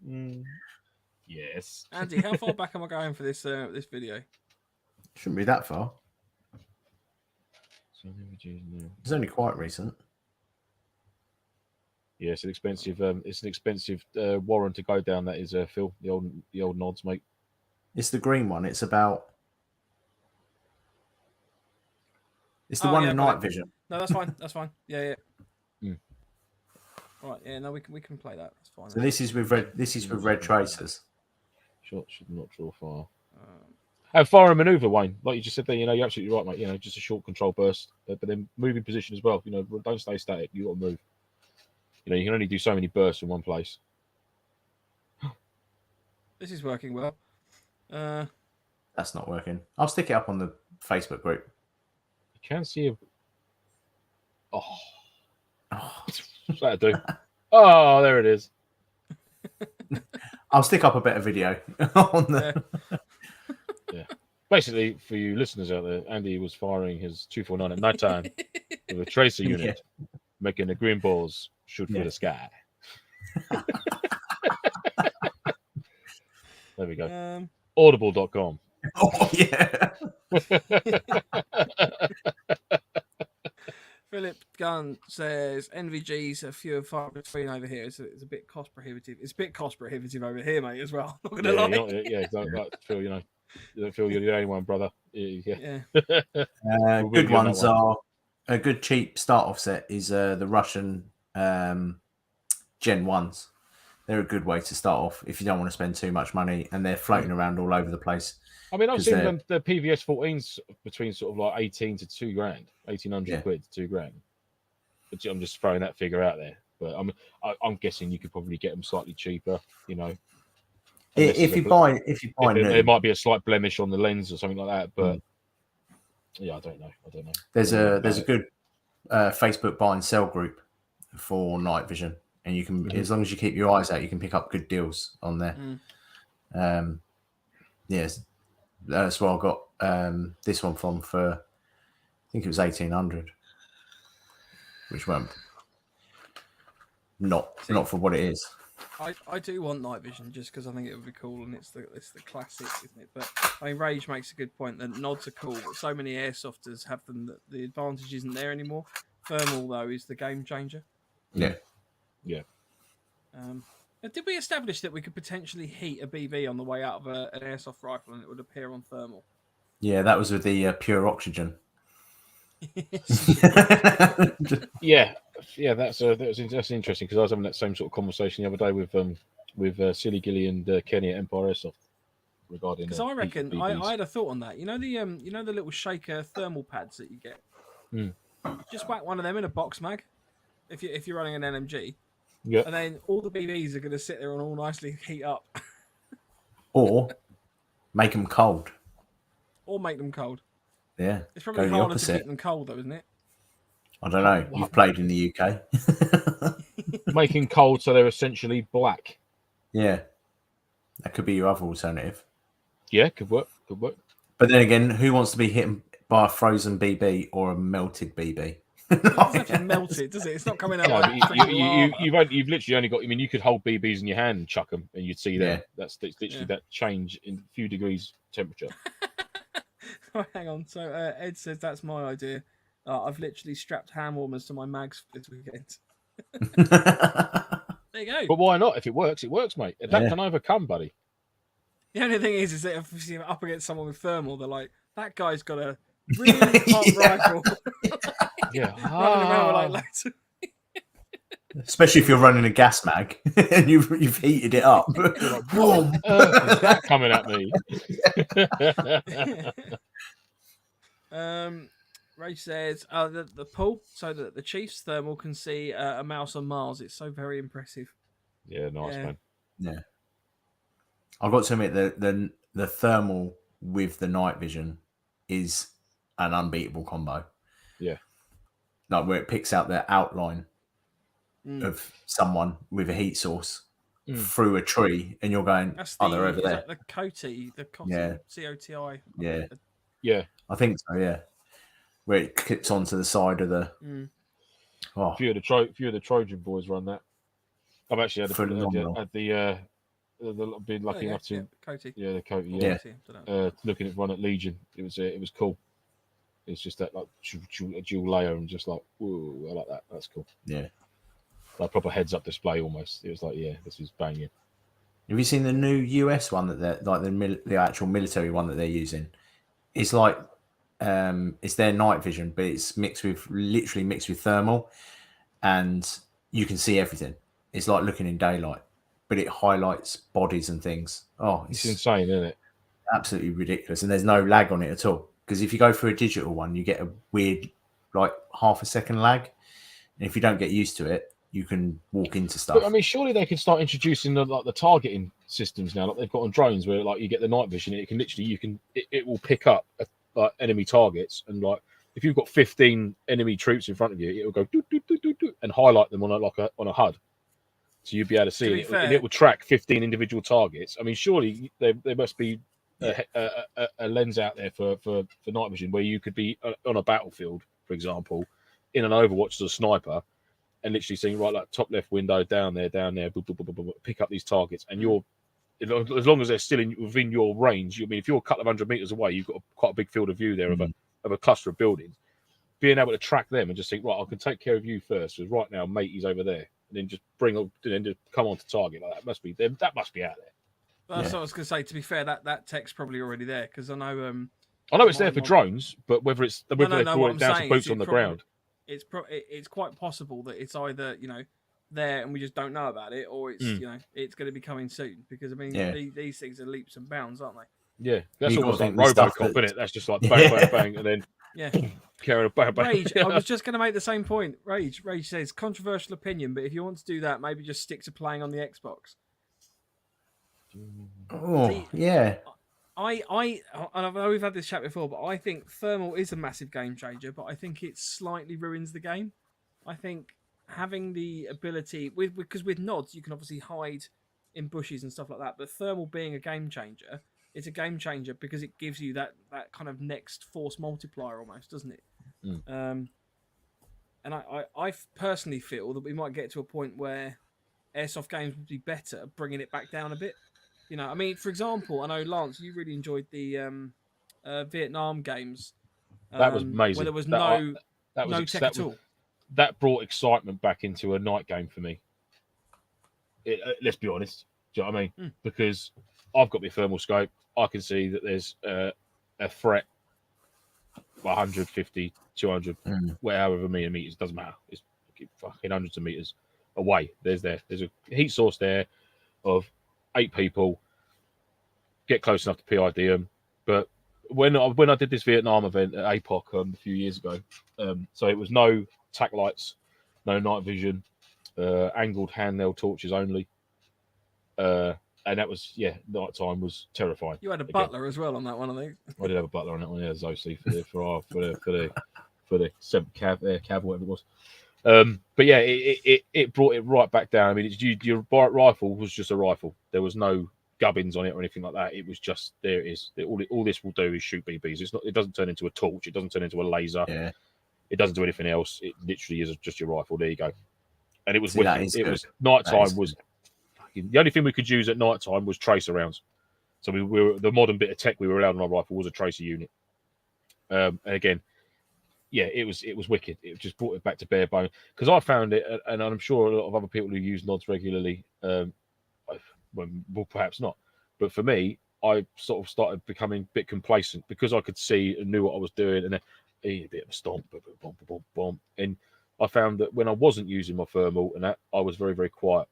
Yes. Andy, how far back am I going for this this video? Shouldn't be that far. It's only quite recent. Yeah, it's an expensive warrant to go down. That is Phil, the old nods, mate. It's the green one. It's about. It's the one in night vision. No, that's fine. That's fine. Yeah. Mm. Right. Yeah. No, we can play that. That's fine. So this is with red. This is with red tracers. Shot should not draw fire. And fire and maneuver, Wayne. Like you just said there, you're absolutely right, mate. Just a short control burst, but then moving position as well. Don't stay static. You got to move. You can only do so many bursts in one place. This is working well. That's not working. I'll stick it up on the Facebook group. You can see a. What's that do? Oh, there it is. I'll stick up a better video on the. Yeah. Basically, for you listeners out there, Andy was firing his 249 at night time with a tracer unit, making the green balls shoot for the sky. There we go. Audible.com. Oh yeah. Philip Gunn says NVG's are few and far between over here. It's a bit cost prohibitive. It's a bit cost prohibitive over here, mate, as well. Not gonna lie. Don't feel you don't feel you're the only one, brother. Yeah. Good ones are a good cheap start off set is the Russian Gen 1s. They're a good way to start off if you don't want to spend too much money, and they're floating around all over the place. I mean, I've seen the PVS 14s between sort of like 18 to $2,000, 1,800 quid to $2,000. But I'm just throwing that figure out there. But I'm guessing you could probably get them slightly cheaper. If you buy new, there might be a slight blemish on the lens or something like that. But yeah, I don't know. There's a good Facebook buy and sell group for night vision, and you can, as long as you keep your eyes out, you can pick up good deals on there. Yes. That's where I got this one from for, I think it was 1,800, which won't not for what it is. I do want night vision just because I think it would be cool, and it's the classic, isn't it? But I mean, Rage makes a good point that nods are cool, but so many airsofters have them that the advantage isn't there anymore. Thermal though is the game changer. Yeah. Did we establish that we could potentially heat a BB on the way out of an airsoft rifle and it would appear on thermal? Yeah, that was with the pure oxygen. That's interesting because I was having that same sort of conversation the other day with Silly Gilly and Kenny at Empire Airsoft regarding. Because I reckon I had a thought on that. The little shaker thermal pads that you get. Just whack one of them in a box mag. If you're running an NMG, Yeah. and then all the BBs are going to sit there and all nicely heat up, Or make them cold. or make them cold. Yeah. It's probably Go the harder to opposite. keep them cold, though, isn't it? I don't know. You've played in the UK. Making cold so they're essentially black. Yeah. That could be your other alternative. Yeah, could work. Could work. But then again, who wants to be hit by a frozen BB or a melted BB? It doesn't have to melt it, does it? It's not coming out No, like but you've literally only got. I mean, you could hold BBs in your hand and chuck them, and you'd see them. Yeah. That's literally that change in a few degrees temperature. Oh, hang on. So Ed says that's my idea. I've literally strapped hand warmers to my mags this weekend. There you go. But why not? If it works, mate. That can overcome, buddy. The only thing is that if you're up against someone with thermal, they're like, that guy's got a really hot rifle. Yeah. Running around with like loads of... Especially if you're running a gas mag and you've heated it up. Boom. Is that coming at me? Ray says the pull so that the Chiefs thermal can see a mouse on Mars. It's so very impressive. Yeah, nice, man. Yeah. I've got to admit the thermal with the night vision is an unbeatable combo. Yeah. Like where it picks out the outline of someone with a heat source through a tree, and you're going, they're over there. The COTI, COTI. Yeah. Yeah. I think so, yeah. Where it clips onto the side of the... A few of the Trojan boys run that. I've actually had been lucky enough to... COTI. Yeah, the COTI, yeah. Looking at one at Legion. It was cool. It's just that like dual layer and just like, whoa, I like that. That's cool. Yeah. Like proper heads up display almost. It was like, yeah, this is banging. Have you seen the new US one that they're like the actual military one that they're using? It's like it's their night vision, but it's literally mixed with thermal, and you can see everything. It's like looking in daylight, but it highlights bodies and things. Oh, it's insane, isn't it? Absolutely ridiculous, and there's no lag on it at all. Because if you go for a digital one, you get a weird, like half a second lag, and if you don't get used to it, you can walk into stuff. But, I mean, surely they can start introducing the targeting systems now, like they've got on drones, where like you get the night vision, it can literally it will pick up like enemy targets, and like if you've got 15 enemy troops in front of you, it will go doo, doo, doo, doo, doo, and highlight them on a HUD, so you'd be able to see it, and it will track 15 individual targets. I mean, surely there must be a lens out there for night vision where you could be on a battlefield, for example, in an Overwatch as a sniper, and literally seeing right like top left window down there, boop, boop, boop, boop, boop, pick up these targets, and you're as long as they're still within your range. I mean, if you're a couple of 100 meters away, you've got quite a big field of view there of a cluster of buildings. Being able to track them and just think, right, I can take care of you first, because right now, mate, he's over there, and then just come on to target like that. Must be out there. Well, that's what I was going to say. To be fair, that tech's probably already there, because I know it's there for drones, but whether they brought it down to boots on the ground, it's quite possible that it's either there and we just don't know about it, or it's it's going to be coming soon, because I mean these things are leaps and bounds, aren't they? Yeah, that's almost like RoboCop, isn't it? That's just like bang, bang, bang, and then carrying a bang, bang. Rage, I was just going to make the same point. Rage says controversial opinion, but if you want to do that, maybe just stick to playing on the Xbox. Oh, yeah. I know we've had this chat before, but I think thermal is a massive game changer, but I think it slightly ruins the game. I think having the ability because with nods you can obviously hide in bushes and stuff like that, but thermal being a game changer, it's a game changer because it gives you that kind of next force multiplier almost, doesn't it? And I personally feel that we might get to a point where airsoft games would be better bringing it back down a bit. I mean, for example, I know, Lance, you really enjoyed the Vietnam games. That was amazing. Where there was no tech at all. That brought excitement back into a night game for me. Let's be honest. Do you know what I mean? Because I've got my thermal scope. I can see that there's a threat 150, 200, however many meters, doesn't matter. It's fucking hundreds of meters away. There's a heat source there of 8 people. Get close enough to PID them, but when I did this Vietnam event at APOC a few years ago, so it was no tack lights, no night vision, angled handheld torches only, and that was night time was terrifying. You had a butler as well on that one, I think. I did have a butler on that one, yeah, Zosi for the 7th Cav, whatever it was. But yeah, it brought it right back down. I mean, your rifle was just a rifle. There was no gubbins on it or anything like that. It was just there. It is all this will do is shoot BBs. It's not. It doesn't turn into a torch. It doesn't turn into a laser. Yeah. It doesn't do anything else. It literally is just your rifle. There you go. And it was See, wicked. It was nighttime. Was the only thing we could use at nighttime was tracer rounds. So we were the modern bit of tech we were allowed on our rifle was a tracer unit. And again, yeah, it was wicked. It just brought it back to bare bone because I found it, and I'm sure a lot of other people who use nods regularly, well, perhaps not, but for me, I sort of started becoming a bit complacent because I could see and knew what I was doing, and then a bit of a stomp, and I found that when I wasn't using my thermal and that, I was very, very quiet.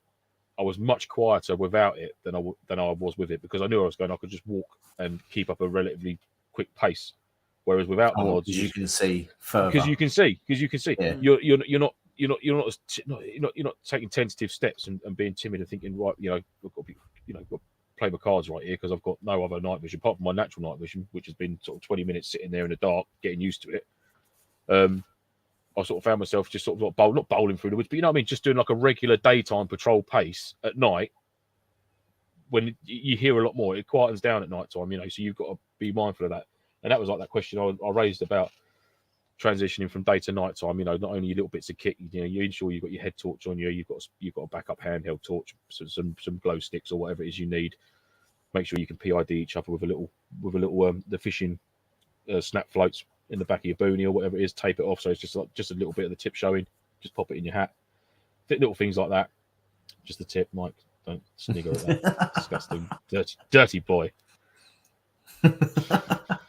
I was much quieter without it than I was with it because I knew I was going. I could just walk and keep up a relatively quick pace. Whereas without the nods, you can see further. Because you can see. Yeah. You're not taking tentative steps and being timid and thinking, right, I've got to play my cards right here because I've got no other night vision apart from my natural night vision, which has been sort of 20 minutes sitting there in the dark, getting used to it. I sort of found myself just sort of not bowling through the woods, but you know what I mean, just doing like a regular daytime patrol pace at night. When you hear a lot more, it quietens down at night time, so you've got to be mindful of that. And that was like that question I raised about transitioning from day to night time. Not only your little bits of kit, you ensure you've got your head torch on you, you've got a backup handheld torch, some glow sticks or whatever it is you need. Make sure you can PID each other with a little the fishing snap floats in the back of your boonie or whatever it is. Tape it off so it's just a little bit of the tip showing. Just pop it in your hat. Little things like that. Just the tip, Mike. Don't snigger at that. Disgusting, dirty boy.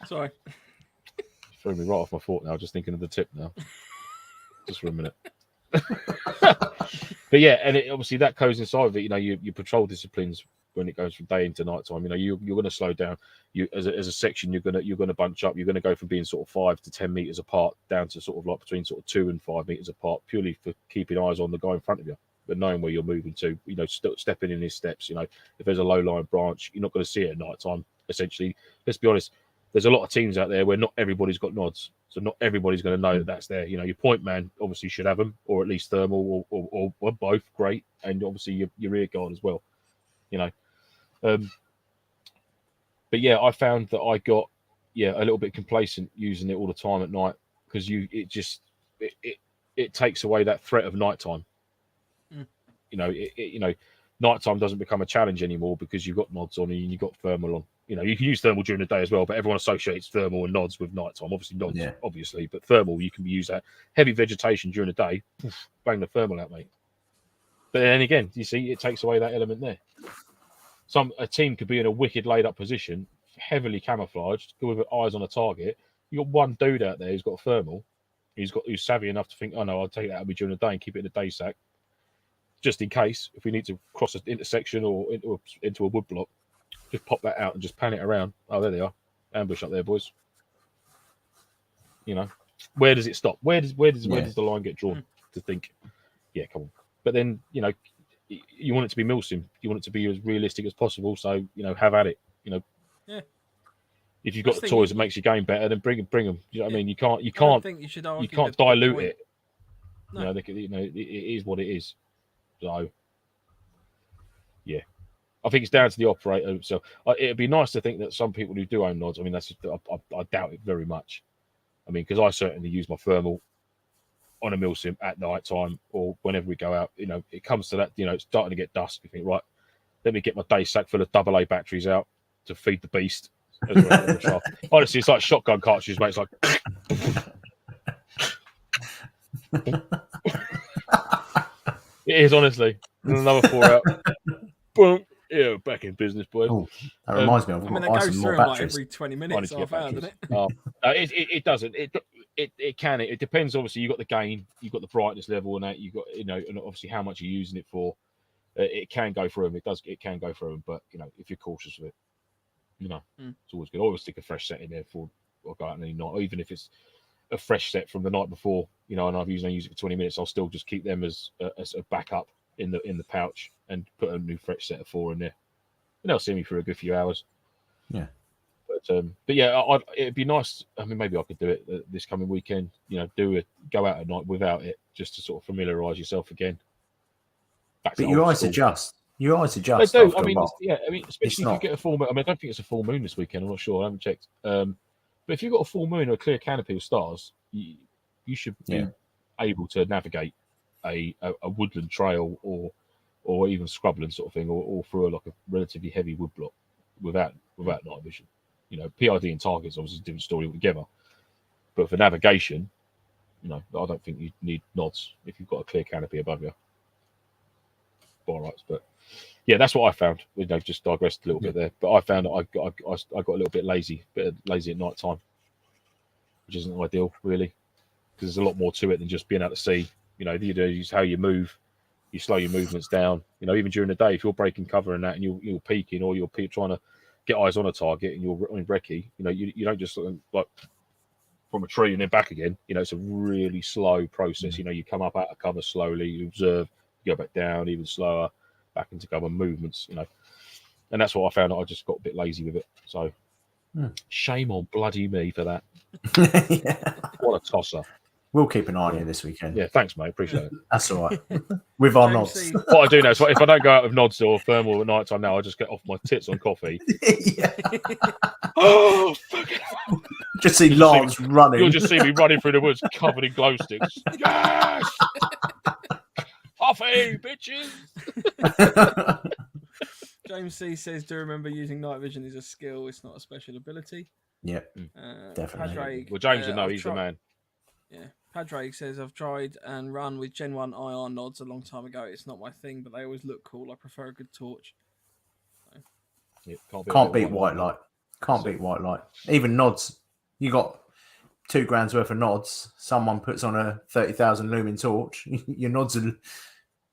Sorry. Threw me right off my thought now, just thinking of the tip now. Just for a minute. But yeah, and obviously that goes inside of it. Your patrol disciplines when it goes from day into night time. You're going to slow down. You as a section, you're going to bunch up. You're going to go from being sort of 5 to 10 meters apart down to sort of like between sort of 2 and 5 meters apart, purely for keeping eyes on the guy in front of you, but knowing where you're moving to. Stepping in his steps. If there's a low lying branch, you're not going to see it at night time. Essentially, let's be honest. There's a lot of teams out there where not everybody's got nods, so not everybody's going to know that that's there. Your point man obviously should have them, or at least thermal, or both. Great, and obviously your rear guard as well. But yeah, I found that I got a little bit complacent using it all the time at night because it takes away that threat of nighttime. Nighttime doesn't become a challenge anymore because you've got nods on and you've got thermal on. You can use thermal during the day as well, but everyone associates thermal and nods with nighttime. Obviously, nods, obviously, but thermal, you can use that. Heavy vegetation during the day, bang the thermal out, mate. But then again, you see, it takes away that element there. A team could be in a wicked laid-up position, heavily camouflaged, with eyes on a target. You got one dude out there who's got a thermal, who's savvy enough to think, oh no, I'll take that out of me during the day and keep it in a day sack, just in case if we need to cross an intersection or into a wood block. Just pop that out and just pan it around. Oh, there they are. Ambush up there, boys. Where does it stop? Where does the line get drawn to think, yeah, come on. But then, you want it to be MilSim. You want it to be as realistic as possible. So, have at it. Yeah. If you've got the toys that makes your game better, then bring them. You know what I mean? You can't dilute it. No. It is what it is. So, yeah. I think it's down to the operator. So it'd be nice to think that some people who do own nods, I mean, I doubt it very much. I mean, because I certainly use my thermal on a MilSim at night time or whenever we go out. It comes to that, it's starting to get dusk. You think, right, let me get my day sack full of AA batteries out to feed the beast. Honestly, it's like shotgun cartridges, mate. It's like... It is, honestly. Another 4 out. Boom. Yeah, back in business, boy. Oh, that reminds me. I've got that goes more through batteries. like every 20 minutes, half hour, doesn't it? It doesn't. It can. It depends. Obviously, you've got the gain, you've got the brightness level, and that you've got, and obviously how much you're using it for. It can go through them. It can go through them, but if you're cautious of it. It's always good. I always stick a fresh set in there before I go out any night, or even if it's a fresh set from the night before, and I've only used it for 20 minutes, I'll still just keep them as a backup in the pouch and put a new fresh set of 4 in there, and they'll see me for a good few hours. Yeah. But yeah, it'd be nice. I mean, maybe I could do it this coming weekend. Go out at night without it, just to sort of familiarise yourself again. But your eyes adjust. Your eyes adjust. They do. I mean, especially if you get a full moon. I mean, I don't think it's a full moon this weekend. I'm not sure. I haven't checked. But if you've got a full moon or a clear canopy of stars, you should be able to navigate a woodland trail or even scrubland sort of thing, or through a relatively heavy wood block without night vision. PID and targets obviously a different story altogether. But for navigation, I don't think you need nods if you've got a clear canopy above you. All right, but yeah, that's what I found. Just digressed a little bit there, but I found that I got a little bit lazy at night time, which isn't ideal really, because there's a lot more to it than just being able to see. Use how you move, you slow your movements down. Even during the day, if you're breaking cover and that, and you're peeking or you're trying to get eyes on a target and you're on recce, you don't just like from a tree and then back again. It's a really slow process. You come up out of cover slowly, you observe. Go back down even slower, back into cover movements, and that's what I found. I just got a bit lazy with it. So shame on bloody me for that. What a tosser. We'll keep an eye on you this weekend. Yeah, thanks, mate. Appreciate it. That's all right. With our nods. What I do now is if I don't go out with nods or thermal at night time now, I just get off my tits on coffee. Oh, fucking hell. Just see Lance running. You'll just see me running through the woods covered in glow sticks. Yes! Coffee, bitches. James C says, "Do remember using night vision is a skill. It's not a special ability." Yeah, definitely. Padraig, well, James will know he's the man. Yeah, Padraig says, "I've tried and run with Gen 1 IR nods a long time ago. It's not my thing, but they always look cool. I prefer a good torch." So. Yeah, can't beat white light. Can't beat white light. Even nods. You got $2,000 worth of nods. Someone puts on a 30,000 lumen torch. Your nods are.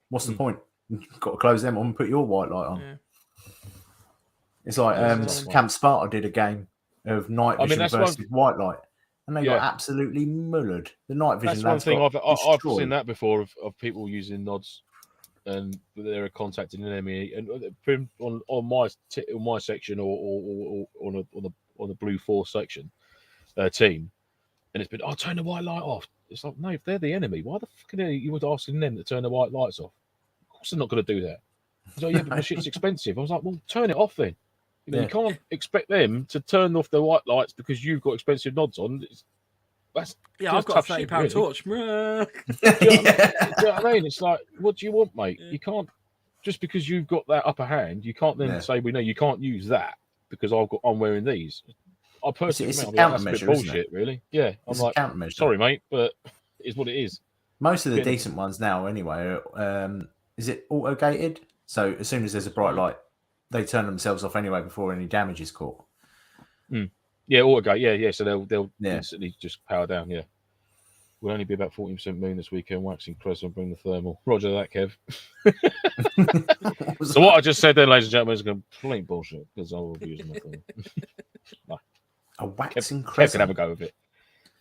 What's the point? You've got to close them on and put your white light on. Yeah. It's like Camp Sparta did a game of night vision versus white light, and they got absolutely mullered. The night vision. That's one thing I've seen that before of people using nods, and they're contacting an enemy, and on my section or on the blue 4 section team, and it's been turn the white light off. It's like, no, if they're the enemy, why the fuck are you asking them to turn the white lights off? Of course they're not going to do that. He's like, yeah, but my shit's expensive. I was like, well, turn it off then. You can't expect them to turn off the white lights because you've got expensive nods on. I've got a £30 torch. Do you know what I mean? It's like, what do you want, mate? You can't, just because you've got that upper hand, you can't then say, well, no, you can't use that because I'm wearing these. I personally think that's a bit bullshit, really. Yeah, I'm like, sorry, mate, but it's what it is. Most of the decent ones now, anyway, is it auto-gated? So as soon as there's a bright light, they turn themselves off anyway before any damage is caught. Yeah, auto-gate. Yeah. So they'll instantly just power down. Yeah, we'll only be about 14% moon this weekend. Waxing crescent, bring the thermal. Roger that, Kev. So what I just said then, ladies and gentlemen, is complete bullshit because I will be using my thermal. No. A waxing crescent. Kev can have a go with it.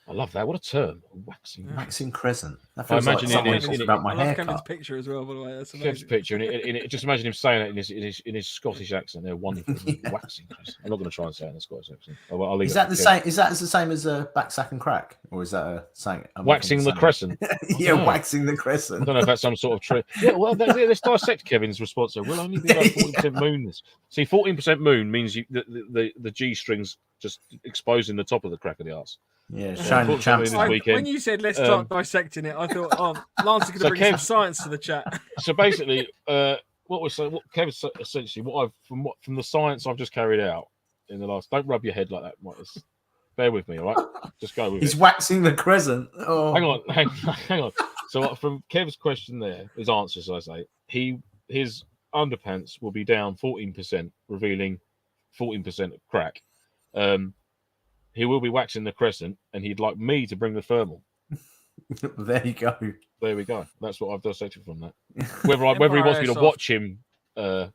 I love that. What a term. Waxing crescent. That feels like someone talking about my haircut. Kevin's picture as well, by the way. That's Kev's picture, and just imagine him saying it in his Scottish accent. They're wonderful. Waxing crescent. I'm not going to try and say it in a Scottish accent. I'll leave is that the same? Is that the same as a back sack and crack, or is that a saying? Waxing the crescent. Waxing the crescent. I don't know if that's some sort of trick. Yeah, well, let's dissect Kevin's response. We'll only be about 14% moon. See, 14% moon means the G strings just exposing the top of the crack of the arse. Yeah, shine the champs this weekend. When you said let's start dissecting it, I thought, Lance is going to bring some science to the chat. So basically, Kev essentially, from the science I've just carried out in the last. Don't rub your head like that, Marcus. Bear with me, all right? Just go with He's waxing the crescent. Oh. Hang on. So from Kev's question there, his answer, as I say, his underpants will be down 14%, revealing 14% of crack. He will be waxing the crescent, and he'd like me to bring the thermal. There you go. There we go. That's what I've dissected from that. Whether he wants me to watch him do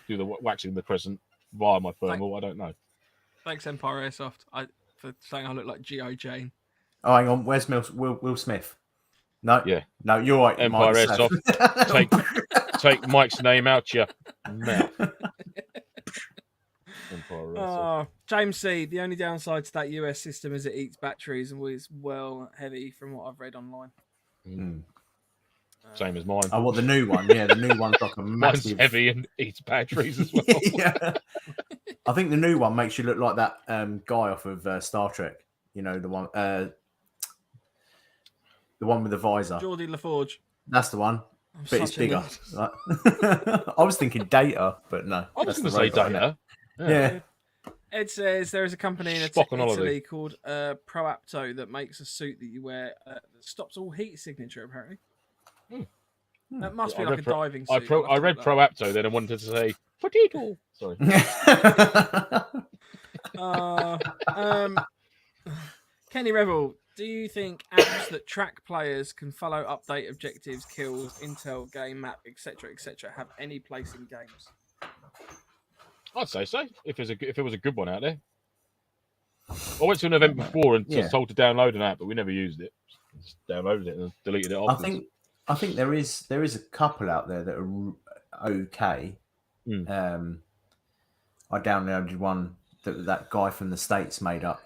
the waxing the crescent via my thermal. I don't know. Thanks, Empire Airsoft, for saying I look like G.I. Jane. Oh, hang on. Where's Will Smith? No. Yeah. No, you're right. Empire Mike Airsoft. Take Mike's name out your mouth. Empire Airsoft. James C. The only downside to that US system is it eats batteries and is well heavy from what I've read online. Same as mine. Oh, what, the new one? Yeah, the new one's like a massive... Mine's heavy and eats batteries as well. Yeah. I think the new one makes you look like that guy off of Star Trek. You know, the one with the visor. Geordie LaForge. That's the one. But it's bigger. nerd. Right? I was thinking Data, but no. I was going to say Data. Yeah. Ed says there is a company in Italy called Proapto that makes a suit that you wear that stops all heat signature, apparently. That must be like a diving suit. I read Proapto, then I wanted to say potato. Sorry. Kenny Revel, do you think apps that track players can follow update objectives, kills, intel, game map, etc., have any place in games? I'd say so. If it was a good one out there. I went to an event before and was told to download an app, but we never used it. Just downloaded it and deleted it afterwards. I think there is a couple out there that are okay. I downloaded one that guy from the States made up.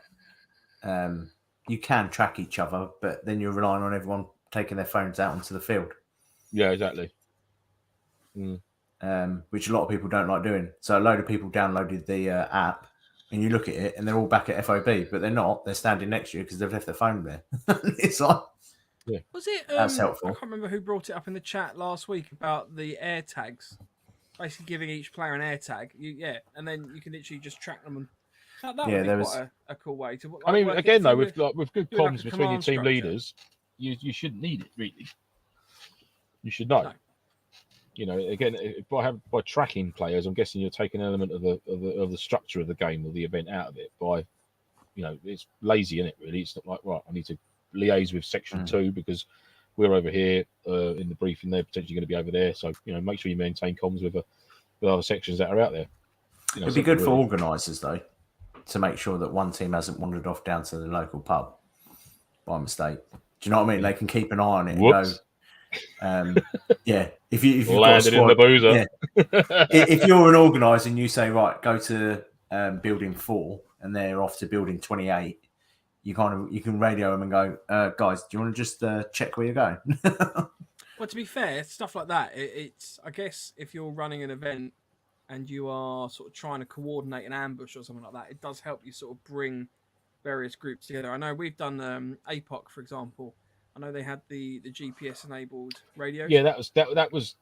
You can track each other, but then you're relying on everyone taking their phones out onto the field. Yeah, exactly. Which a lot of people don't like doing. So a load of people downloaded the app, and you look at it, and they're all back at FOB, but they're not. They're standing next to you because they've left their phone there. It's like, was it? That's helpful. I can't remember who brought it up in the chat last week about the air tags. Basically, giving each player an air tag. And then you can literally just track them. And that would be quite a cool way to. Like, I mean, again though, with good comms like between your team leaders, you shouldn't need it really. You should know. No. You know, again, by tracking players, I'm guessing you're taking an element of the structure of the game or the event out of it. By, it's lazy, isn't it? Really, it's not like, right, I need to liaise with section 2 because we're over here in the briefing. They're potentially going to be over there, so make sure you maintain comms with other sections that are out there. It'd be good for organisers though to make sure that one team hasn't wandered off down to the local pub by mistake. Do you know what I mean? They can keep an eye on it. Whoops. And go, if you've landed in the boozer. If you're an organiser and you say, right, go to building 4 and they're off to building 28, you can radio them and go, guys, do you want to just check where you're going? Well, to be fair, stuff like that, it's I guess if you're running an event and you are sort of trying to coordinate an ambush or something like that, it does help you sort of bring various groups together. I know we've done APOC, for example. I know they had the GPS enabled radio. Yeah, that was.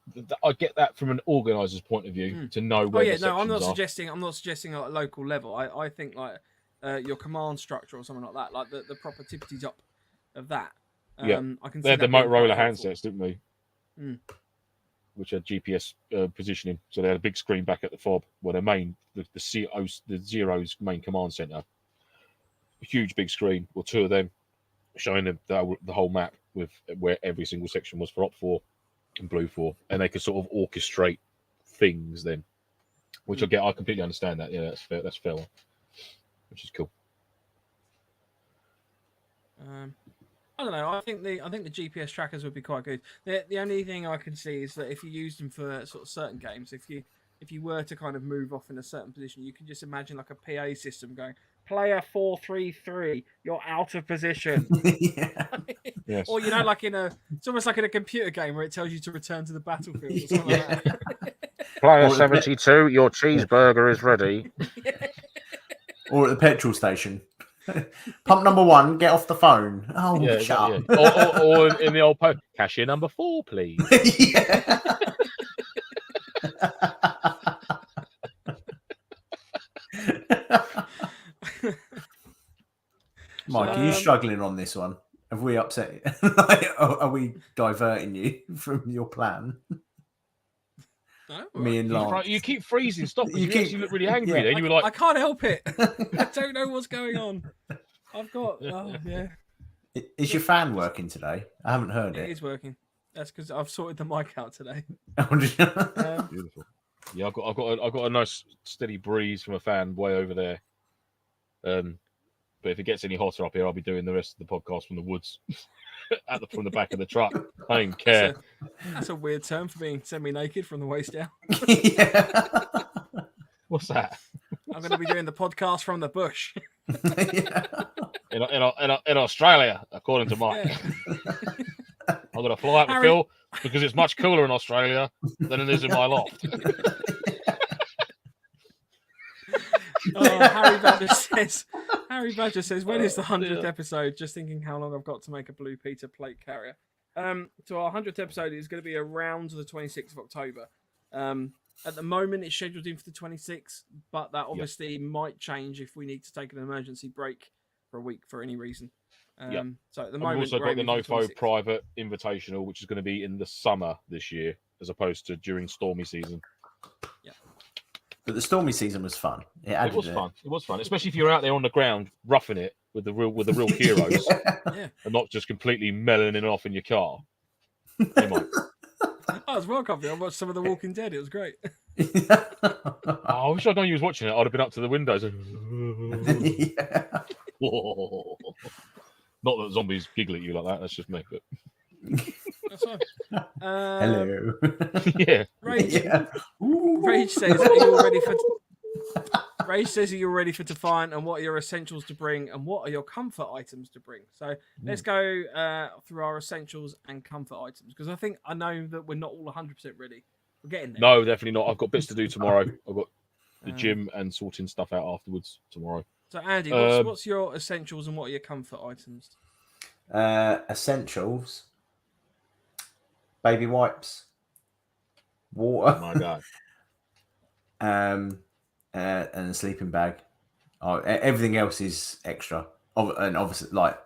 I get that from an organiser's point of view to know where. The sections I'm not suggesting at a local level. I think like your command structure or something like that, like the proper tippity top of that. I can. They had the Motorola handsets, didn't they? Which had GPS positioning, so they had a big screen back at the fob where the Zero's main command center. A huge big screen, or 2 of them, showing the whole map with where every single section was for Op 4 and Blue 4, and they could sort of orchestrate things then, which I completely understand that. Yeah, that's fair one, which is cool. I don't know. I think the GPS trackers would be quite good. The only thing I can see is that if you use them for sort of certain games, if you were to kind of move off in a certain position, you can just imagine like a PA system going, player 433, you're out of position. Yes. Or like it's almost like in a computer game where it tells you to return to the battlefield or something like that. Player 72, your cheeseburger is ready. Or at the petrol station. Pump number 1, get off the phone. Oh, shut up. Yeah. Or in the old post, cashier number 4, please. Mike, are you struggling on this one? Have we upset you? Are we diverting you from your plan? No, me and Lance. You keep freezing. Stop. You look really angry. Then you were like, I can't help it. I don't know what's going on. I've got. Is your fan working today? I haven't heard it. It is working. That's because I've sorted the mic out today. Beautiful. Yeah, I've got a nice steady breeze from a fan way over there. But if it gets any hotter up here, I'll be doing the rest of the podcast from the woods, from the back of the truck. I don't care. That's a weird term for being semi-naked from the waist down. Yeah. What's that? I'm going to be doing the podcast from the bush. Yeah. In Australia, according to Mike. Yeah. I'm going to fly up to Phil because it's much cooler in Australia than it is in my loft. Harry Badger says, when is the 100th episode? Just thinking how long I've got to make a Blue Peter plate carrier. So our 100th episode is going to be around the 26th of October. At the moment, it's scheduled in for the 26th, but that obviously might change if we need to take an emergency break for a week for any reason. So at the moment, we've also got the NoFo 26th. private invitational, which is going to be in the summer this year, as opposed to during stormy season. Yeah. But the stormy season was fun. It was fun. It was fun, especially if you're out there on the ground roughing it with the real heroes, Yeah. and not just completely mellowing it off in your car. Hey, Mike. I was well comfy. I watched some of The Walking Dead. It was great. Oh, I wish I'd known you was watching it. I'd have been up to the windows. Yeah. Not that zombies giggle at you like that. That's just me. But That's fine. Hello. yeah. Rage, Yeah. Rage says, "Are you all ready for?" Rage says, "Are you ready for Defiant? And what are your essentials to bring? And what are your comfort items to bring?" So let's go through our essentials and comfort items, because I know that we're not all 100% ready. We're getting there. No, definitely not. I've got bits to do tomorrow. I've got the gym and sorting stuff out afterwards tomorrow. So Andy, what's your essentials and what are your comfort items? Essentials. Baby wipes. Water. Oh my God. And a sleeping bag. Everything else is extra. And obviously, like,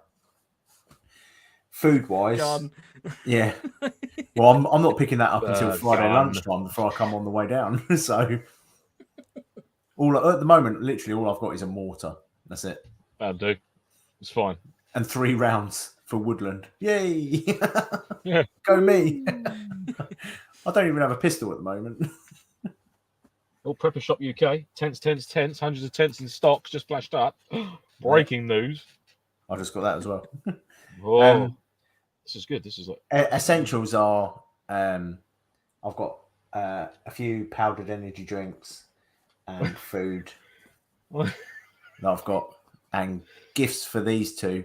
food-wise, yeah. Well, I'm not picking that up until Friday lunchtime before I come on the way down. So, at the moment, literally all I've got is a mortar. That's it. That'll do. It's fine. And 3 rounds for woodland. Yay! Yeah. Go me. I don't even have a pistol at the moment. Oh, Prepper Shop UK. Tents. Hundreds of tents in stocks just flashed up. Breaking news. I just got that as well. Oh, this is good. This is like essentials are. I've got a few powdered energy drinks and food. that I've got, and gifts for these 2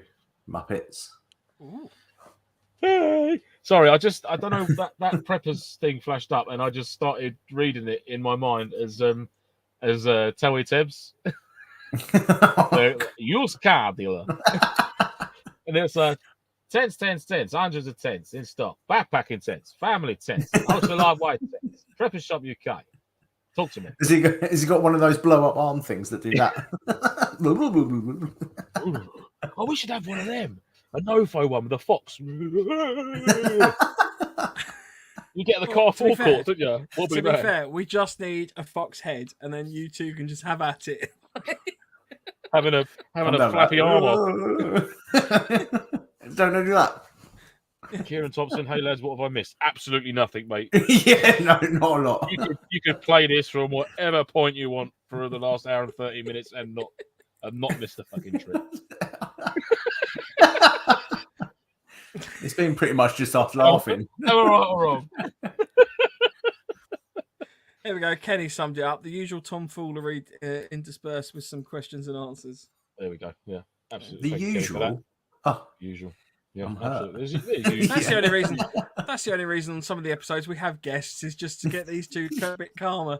Muppets. Ooh. Hey. Sorry, I don't know that preppers thing flashed up, and I just started reading it in my mind as Telly Tebs. Used car dealer, and it's tents, hundreds of tents in stock, backpacking tents, family tents, ultra lightweight tents, Prepper Shop UK. Talk to me. Has he got one of those blow up arm things that do that? Oh, we should have one of them. A NoFo one with a fox. You get the car forecourt, don't you? To be fair, we just need a fox head, and then you 2 can just have at it. having a flappy arm on. Don't do that. Kieran Thompson, hey lads, what have I missed? Absolutely nothing, mate. Yeah, no, not a lot. You could play this from whatever point you want for the last hour and 30 minutes and not miss the fucking trick. It's been pretty much just us laughing. All wrong. Here we go. Kenny summed it up. The usual tomfoolery interspersed with some questions and answers. There we go. Yeah, absolutely. The usual. Oh, usual. Yeah, I'm absolutely. That's the only reason. That's the only reason on some of the episodes we have guests is just to get these 2 a bit calmer.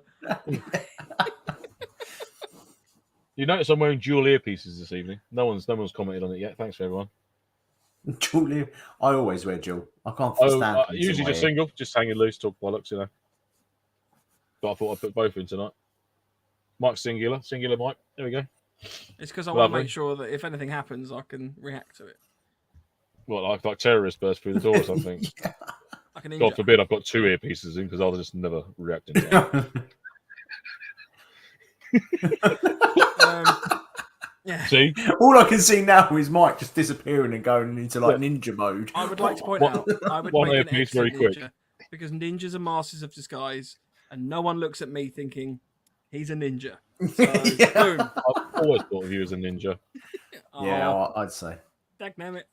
You notice I'm wearing dual earpieces this evening. No one's commented on it yet. Thanks for everyone. Dual. I always wear dual. I can't stand. Usually just single, just hanging loose, talk bollocks, you know. But I thought I'd put both in tonight. Mike's singular Mike. There we go. It's because I want to make sure that if anything happens, I can react to it. What, like terrorists burst through the door or something? Yeah. God forbid I've got 2 earpieces in, because I'll just never react into that. Yeah. See? All I can see now is Mike just disappearing and going into like ninja mode. I would like to point out, I would one make an earpiece very excellent quick. ninja, because ninjas are masters of disguise, and no one looks at me thinking he's a ninja. So, boom. I've always thought of you as a ninja. Yeah, Oh, I'd say. dagnammit.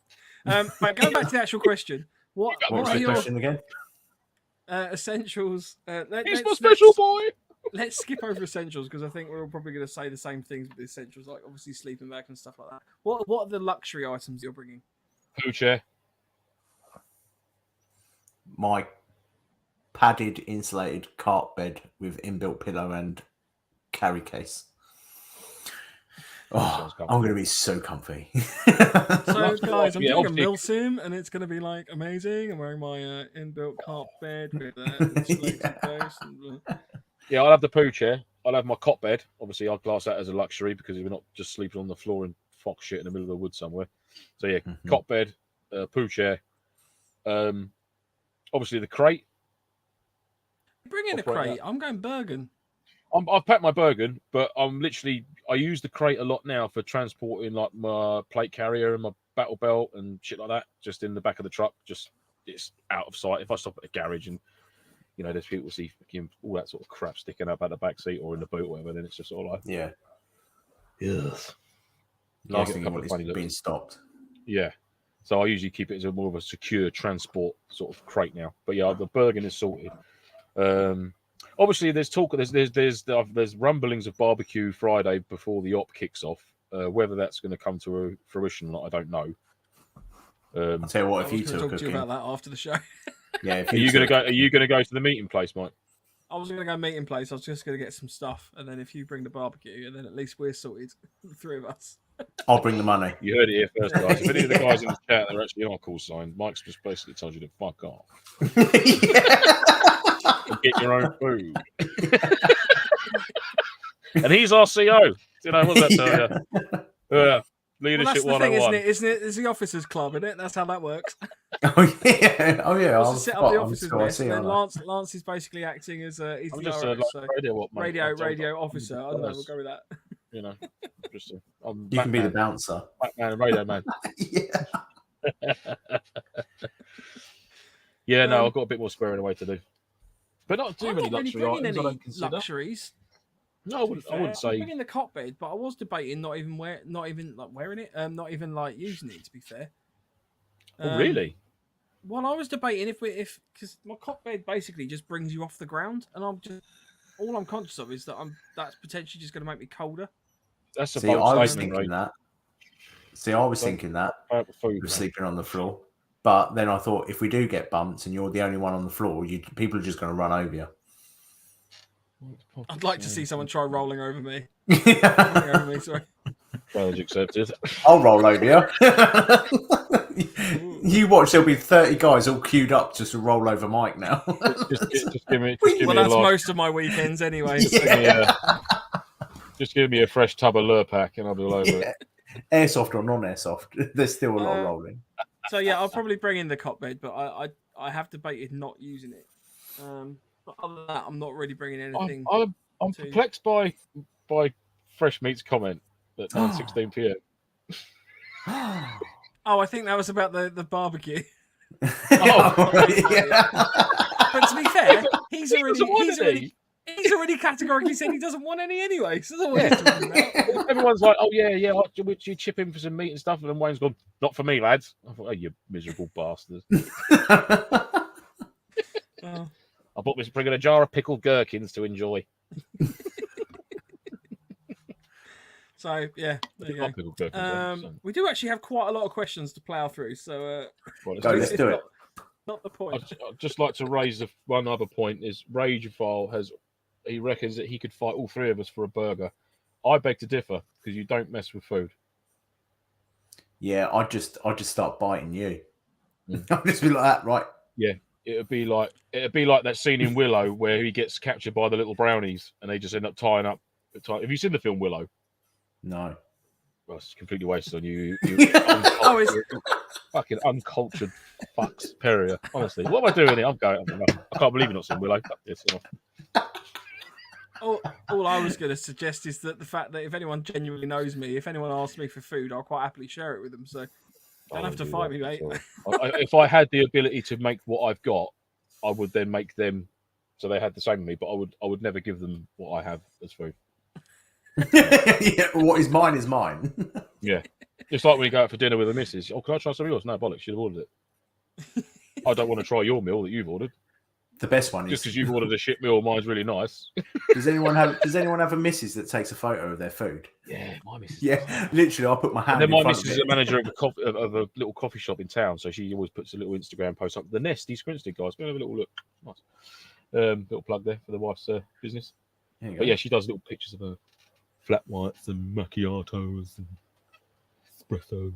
But going back to the actual question, what What was are the your question again? essentials? He's my special boy. Let's skip over essentials because I think we're all probably going to say the same things with the essentials, like obviously sleeping bag and stuff like that. What are the luxury items you're bringing? Poo chair. My padded, insulated cart bed with inbuilt pillow and carry case. Oh, I'm going to be so comfy. So, guys, I'm Yeah, doing a obviously- MilSim, and it's going to be like amazing. I'm wearing my inbuilt cart bed with insulated base. And, Yeah, I'll have the poo chair. I'll have my cot bed. Obviously, I'll class that as a luxury because we're not just sleeping on the floor in fox shit in the middle of the woods somewhere. So yeah, cot bed, poo chair. Obviously the crate. bring in a crate. I'm going Bergen. I've packed my Bergen, but I use the crate a lot now for transporting like my plate carrier and my battle belt and shit like that. Just in the back of the truck, just it's out of sight. If I stop at a garage and there's people see all that sort of crap sticking up out the back seat or in the boot or whatever, then it's just sort of like yes. Last thing you want is being stopped. Yeah. So I usually keep it as more of a secure transport sort of crate now. But yeah, the Bergen is sorted. Obviously, there's talk. There's rumblings of barbecue Friday before the op kicks off. Whether that's going to come to fruition or not, I don't know. I'll tell you what, if you two two are talk to you cooking, about that after the show. yeah, if Are you going to go to the meeting place, Mike? I was going to go meeting place. I was just going to get some stuff, and then if you bring the barbecue, and then at least we're sorted, the three of us. I'll bring the money. You heard it here first, guys. If any of the guys in the chat are actually on our call sign, Mike's just basically told you to fuck off. And get your own food. And he's our CO. What's that tell you? Leadership well, that's the thing, 101. isn't it? It's the officers' club, isn't it? That's how that works. Oh yeah. I'll set up the officers' mess, and then Lance is basically acting as he's I'm the just RS, so radio officer. I don't know. We'll go with that. You can be the bouncer. Batman and radio man. Yeah. No, I've got a bit more squaring away to do, but not too many luxury items. Any I don't consider luxuries. No, I wouldn't say. I'm bringing the cot bed, but I was debating not even wearing it, not even like using it. To be fair. Oh, really? Well, I was debating if because my cot bed basically just brings you off the ground, and all I'm conscious of is that that's potentially just going to make me colder. That's a I was statement, thinking right? that. See, I was thinking that with sleeping on the floor, but then I thought if we do get bumped and you're the only one on the floor, people are just going to run over you. I'd like to see someone try rolling over me. Rolling over me, sorry. Challenge accepted. I'll roll over you. You watch, there'll be 30 guys all queued up just to roll over Mike now. Just give me that's most of my weekends anyway. Just give me a fresh tub of Lurpak and I'll be all over it. Airsoft or non-airsoft, there's still a lot of rolling. So yeah, I'll probably bring in the cot bed, but I have debated not using it. But other than that, I'm not really bringing anything. I'm perplexed by Fresh Meat's comment at 9:16 p.m. Oh, I think that was about the barbecue. Yeah. But to be fair, he's already categorically said he doesn't want any anyway. So that's what he's talking about. Everyone's like, "Oh yeah, would you chip in for some meat and stuff?" And then Wayne's gone, "Not for me, lads." I thought, "Oh, you miserable bastards!" I bought this bringing a jar of pickled gherkins to enjoy. So yeah, there you go. We do actually have quite a lot of questions to plough through. So let's do it. Not the point. I'd just like to raise one other point: is Rageophile he reckons that he could fight all three of us for a burger. I beg to differ because you don't mess with food. Yeah, I'd just start biting you. I'll just be like that, right? Yeah. It'd be like that scene in Willow where he gets captured by the little brownies and they just end up tying up. Have you seen the film Willow? No. Well, it's completely wasted on you. Fucking uncultured fucks, Perrier. Honestly, what am I doing here? I'm going. I can't believe you've not seen Willow. Fuck this. All I was going to suggest is that the fact that if anyone genuinely knows me, if anyone asks me for food, I'll quite happily share it with them. So don't have to fight me, mate. If I had the ability to make what I've got, I would then make them so they had the same with me. But I would never give them what I have as food. Yeah, what is mine is mine. Yeah, it's like when you go out for dinner with a missus. Oh, can I try some of yours? No, bollocks, you'd have ordered it. I don't want to try your meal that you've ordered. The best one Just is because you've ordered a shit meal, mine's really nice. Does anyone have a missus that takes a photo of their food? Yeah, my missus. Yeah, literally, I'll put my hand. And then in my front missus of is it. a manager of a little coffee shop in town, so she always puts a little Instagram post up. The Nesty Scrinstead guys, go and have a little look. Nice. Little plug there for the wife's business. But yeah, she does little pictures of her flat whites and macchiatos and espressos.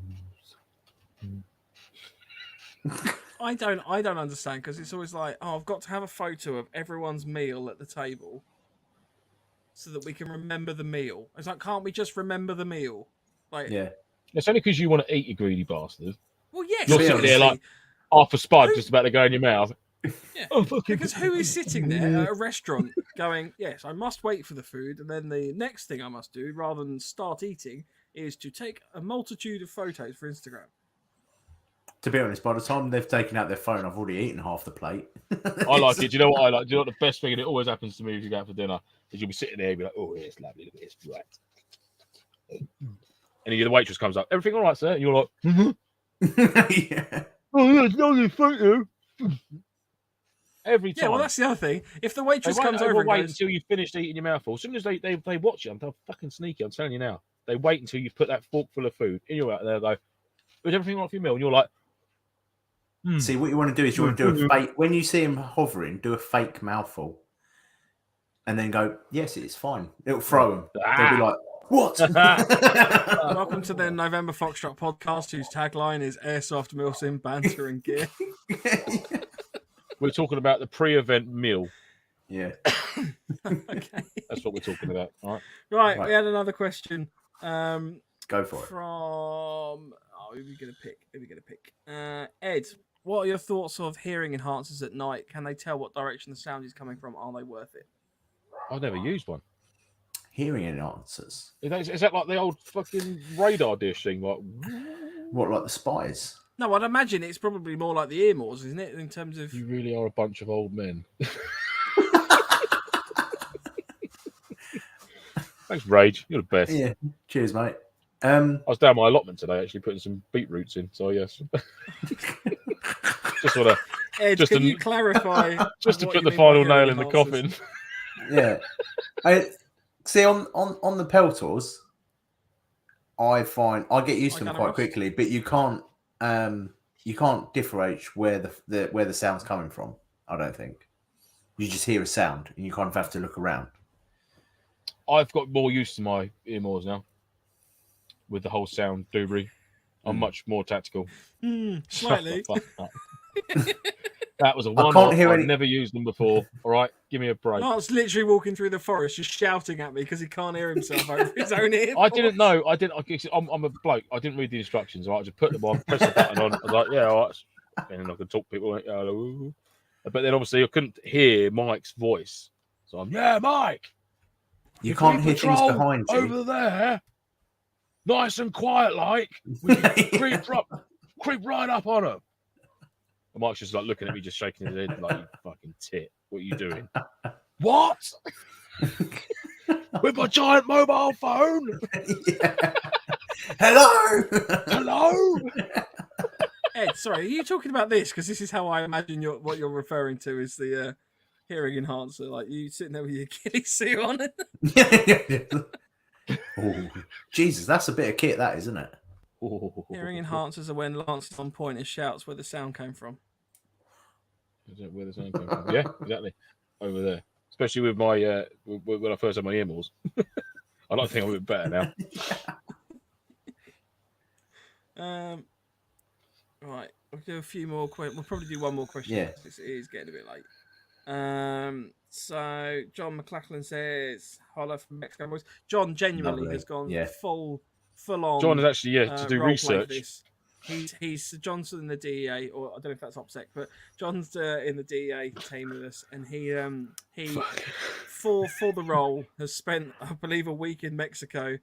I don't understand, because it's always like, oh, I've got to have a photo of everyone's meal at the table so that we can remember the meal. It's like, can't we just remember the meal? Like, Yeah, It's only because you want to eat, you greedy bastard. well, yes, You're sitting there like half a spud just about to go in your mouth. yeah. Oh, fucking... Because who is sitting there at a restaurant going, yes, I must wait for the food, and then the next thing I must do, rather than start eating, is to take a multitude of photos for Instagram. to be honest, by the time they've taken out their phone, I've already eaten half the plate. I like it. Do you know what I like? Do you know what the best thing, and it always happens to me if you go out for dinner, is you'll be sitting there and be like, oh, it's lovely, look at this, right. And the waitress comes up, everything all right, sir? And you're like, Yeah. oh, yeah, it's lovely, thank you. Every time. Yeah, well, that's the other thing. If the waitress They comes won't over and wait goes, until you've finished eating your mouthful. As soon as they watch it, they're fucking sneaky. I'm telling you now. They wait until you've put that fork full of food in your mouth. They'll go, is everything right for your meal? And you're like, See, what you want to do is you want to do a fake. When you see him hovering, do a fake mouthful, and then go, "Yes, it's fine." It'll throw them. They'll be like, "What?" welcome to the November Foxtrot podcast, whose tagline is Airsoft, MilSim, banter and gear. we're talking about the pre-event meal. Yeah. Okay. That's what we're talking about. All Right, Right. we had another question. Go for it. From who are we gonna pick? Ed, what are your thoughts of hearing enhancers at night? Can they tell what direction the sound is coming from? Are they worth it? I've never used one. Hearing enhancers. Is that like the old fucking radar dish thing? Like, What, like the spies? No, I'd imagine it's probably more like the earmores, isn't it? In terms of you really are a bunch of old men. Thanks, Rage. You're the best. Yeah. Cheers, mate. I was down my allotment today, actually putting some beetroots in. So yes, just want to Ed, just can to- you clarify? just to what put you the mean by final hearing nail in the enhancers? coffin. Yeah. I see on the Peltors, I find I get used to them quite quickly, but you can't differentiate where the sound's coming from. I don't think. You just hear a sound and you kind of have to look around. I've got more used to my earmores now with the whole sound doobry. I'm much more tactical. Slightly. That was a I one. can't hear I've any- never used them before. All right, give me a break. Mark's literally walking through the forest, just shouting at me because he can't hear himself over his own ear. I didn't know. I'm a bloke. I didn't read the instructions. All right, I just put them on, press the button on. I was like, yeah, all right. And then I could talk to people. Like, hello. But then obviously I couldn't hear Mike's voice. So I'm, yeah, Mike. You if can't we hear things patrol behind you. over there, nice and quiet, like we can creep right up on them. And Mike's just like looking at me, just shaking his head, like, you fucking tit. What are you doing? What? With my giant mobile phone? Yeah. Hello. Hello? Ed, sorry, are you talking about this? Because this is how I imagine what you're referring to is the hearing enhancer. Like you sitting there with your ghillie suit on. Oh, Jesus, that's a bit of kit, that isn't it? Hearing enhancers are when Lance is on point and shouts where the sound came from. Is that where the sound came from? Yeah, exactly. Over there. Especially with my when I first had my earmores. I like to think I'm a bit better now. Right, we'll do a few more questions. We'll probably do one more question. Yeah. It is getting a bit late. So John McLachlan says, "Hello from Mexico boys." John genuinely Lovely. has gone Yeah. full on. John is actually to do role play for research. this. He's John's in the DEA, or I don't know if that's OPSEC, but John's in the DEA team with us, and he for the role has spent, I believe, a week in Mexico,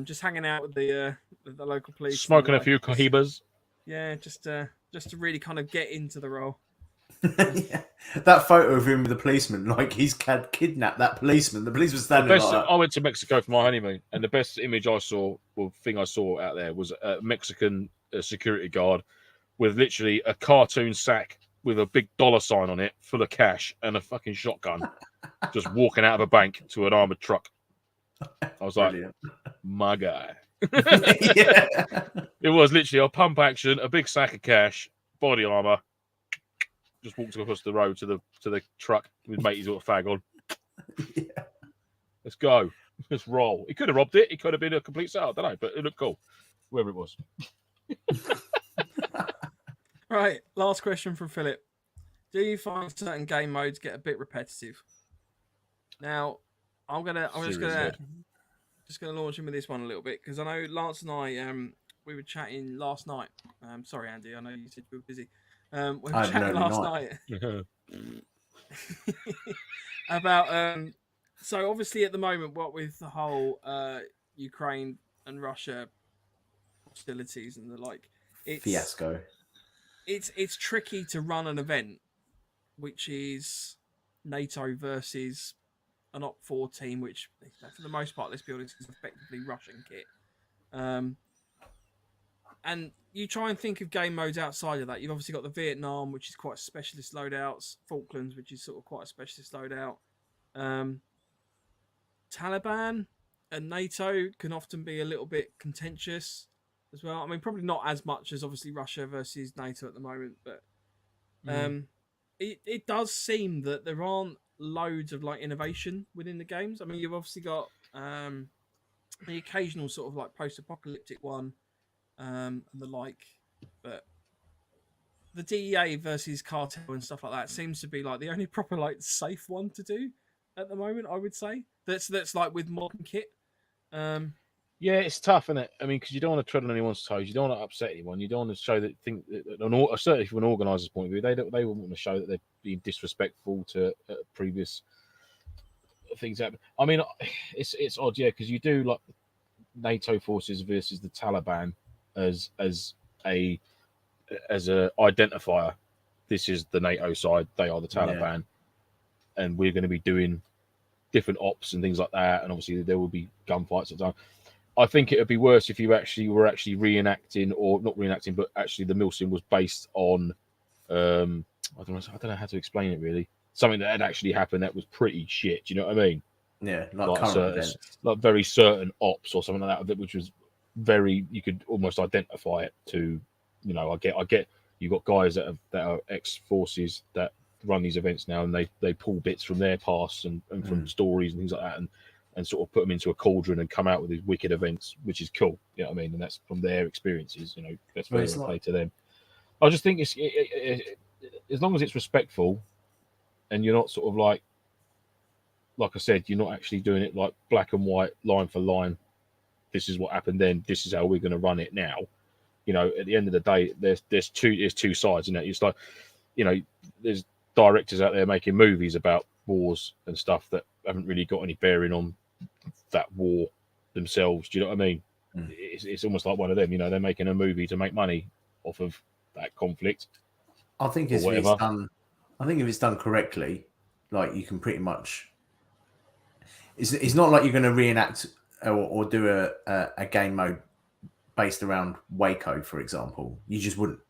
just hanging out with the local police, Smoking and, a few cohibas. yeah, just to really kind of get into the role. Yeah. That photo of him with the policeman, like he's kidnapped that policeman. The police was The standing best, like that. I went to Mexico for my honeymoon, and the best image I saw, or thing I saw out there, was a Mexican security guard with literally a cartoon sack with a big dollar sign on it, full of cash, and a fucking shotgun, just walking out of a bank to an armored truck. I was Brilliant. like, my guy. Yeah. It was literally a pump action, a big sack of cash, body armor. Just walked across the road to the truck with matey's little fag on. Yeah. Let's go. Let's roll. He could have robbed it. It could have been a complete sale. I don't know, but it looked cool. Whoever it was. Right, last question from Philip. Do you find certain game modes get a bit repetitive? Now, I'm just gonna launch in with this one a little bit because I know Lance and I we were chatting last night. Sorry, Andy, I know you said you were busy. We were chatting last night about so obviously at the moment, what with the whole Ukraine and Russia hostilities and the like, it's Fiasco. It's tricky to run an event which is NATO versus an Op4 team, which for the most part, let's be honest, is effectively Russian kit. And you try and think of game modes outside of that. You've obviously got the Vietnam, which is quite a specialist loadouts, Falklands, which is sort of quite a specialist loadout. Taliban and NATO can often be a little bit contentious as well. I mean, probably not as much as obviously Russia versus NATO at the moment, but it does seem that there aren't loads of like innovation within the games. I mean, you've obviously got the occasional sort of like post-apocalyptic one and the like, but the DEA versus cartel and stuff like that seems to be like the only proper like safe one to do at the moment. I would say that's like with modern kit. Yeah, it's tough, isn't it? I mean, because you don't want to tread on anyone's toes. You don't want to upset anyone. You don't want to show that certainly from an organiser's point of view, they wouldn't want to show that they're being disrespectful to previous things happen. I mean, it's odd, yeah, because you do like NATO forces versus the Taliban as a identifier. This is the NATO side. They are the Taliban, and we're going to be doing different ops and things like that. And obviously, there will be gunfights at the time. I think it would be worse if you were actually reenacting, or not reenacting, but actually the MilSim was based on, I don't know how to explain it really. Something that had actually happened that was pretty shit. Do you know what I mean? Yeah, like very certain ops or something like that, which was very, you could almost identify it to, you know, I get you've got guys that are ex-forces that run these events now, and they pull bits from their past and from stories and things like that, and sort of put them into a cauldron and come out with these wicked events, which is cool. You know what I mean? And that's from their experiences, you know, that's fair play to them. I just think as long as it's respectful and you're not sort of like I said, you're not actually doing it like black and white, line for line. This is what happened then. This is how we're going to run it now. You know, at the end of the day, there's two sides, isn't it? It's like, you know, there's directors out there making movies about wars and stuff that haven't really got any bearing on that war themselves. Do you know what I mean? It's almost like one of them. You know, they're making a movie to make money off of that conflict. I think if it's done correctly, like you can pretty much. It's not like you're going to reenact or do a game mode based around Waco, for example. You just wouldn't.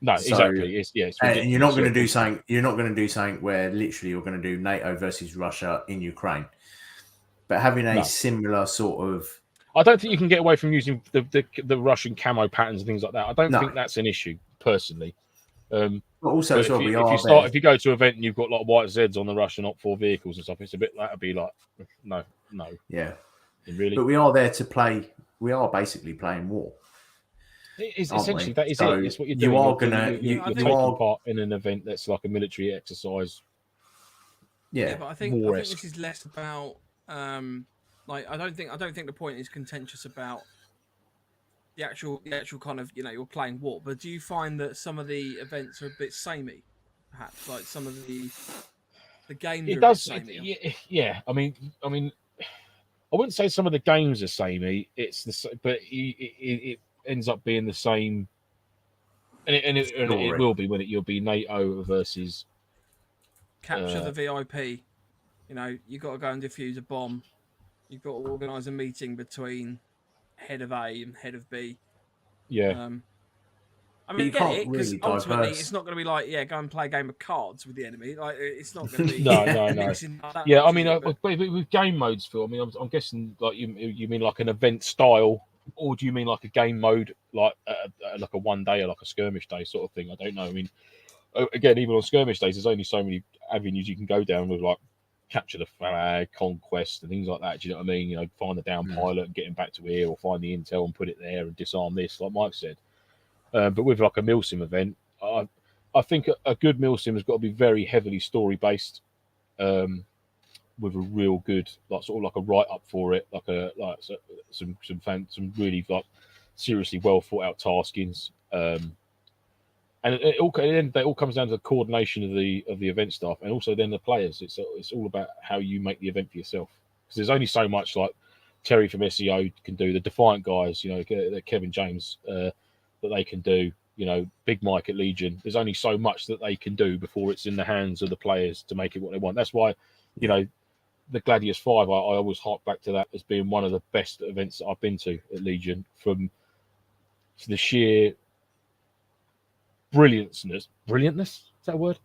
No, exactly. It's and you're not going to do something. You're not going to do something where literally you're going to do NATO versus Russia in Ukraine. But having a similar sort of, I don't think you can get away from using the Russian camo patterns and things like that. I don't think that's an issue personally. But also, if you go to an event and you've got like white Zeds on the Russian Op4 vehicles and stuff, it's a bit that'd be like no, yeah, really. But we are there to play. We are basically playing war. It's essentially that is so it. It's what you're doing. You're taking part in an event that's like a military exercise. Yeah, but I think this is less about like I don't think the point is contentious about the actual kind of, you know, you're playing war. But do you find that some of the events are a bit samey, perhaps, like some of the games? It does. Yeah. I mean, I wouldn't say some of the games are samey. It's but it ends up being the same. it will be when you'll be NATO versus Capture the VIP. You know, you got to go and defuse a bomb. You've got to organise a meeting between head of A and head of B. Yeah. I mean, you get can't it, because really ultimately diverse. it's not going to be like, go and play a game of cards with the enemy. Like, it's not going to be No. mixing like that Yeah, much, I mean, but with game modes, Phil. I mean, I'm guessing like you mean like an event style, or do you mean like a game mode, like a 1 day or like a skirmish day sort of thing? I don't know. I mean, again, even on skirmish days, there's only so many avenues you can go down with, like capture the flag, conquest, and things like that. Do you know what I mean? You know, find the down pilot and get him back to here, or find the intel and put it there and disarm this, like Mike said. But with like a MilSim event, I think a good MilSim has got to be very heavily story based, with a real good like sort of like a write up for it, some really like seriously well thought out taskings. And it all comes down to the coordination of the event staff, and also then the players. It's all about how you make the event for yourself, because there's only so much like Terry from SEO can do, the Defiant guys, you know, Kevin James, that they can do, you know, Big Mike at Legion. There's only so much that they can do before it's in the hands of the players to make it what they want. That's why, you know, the Gladius 5, I always hark back to that as being one of the best events that I've been to at Legion, from the sheer brilliantness, is that a word?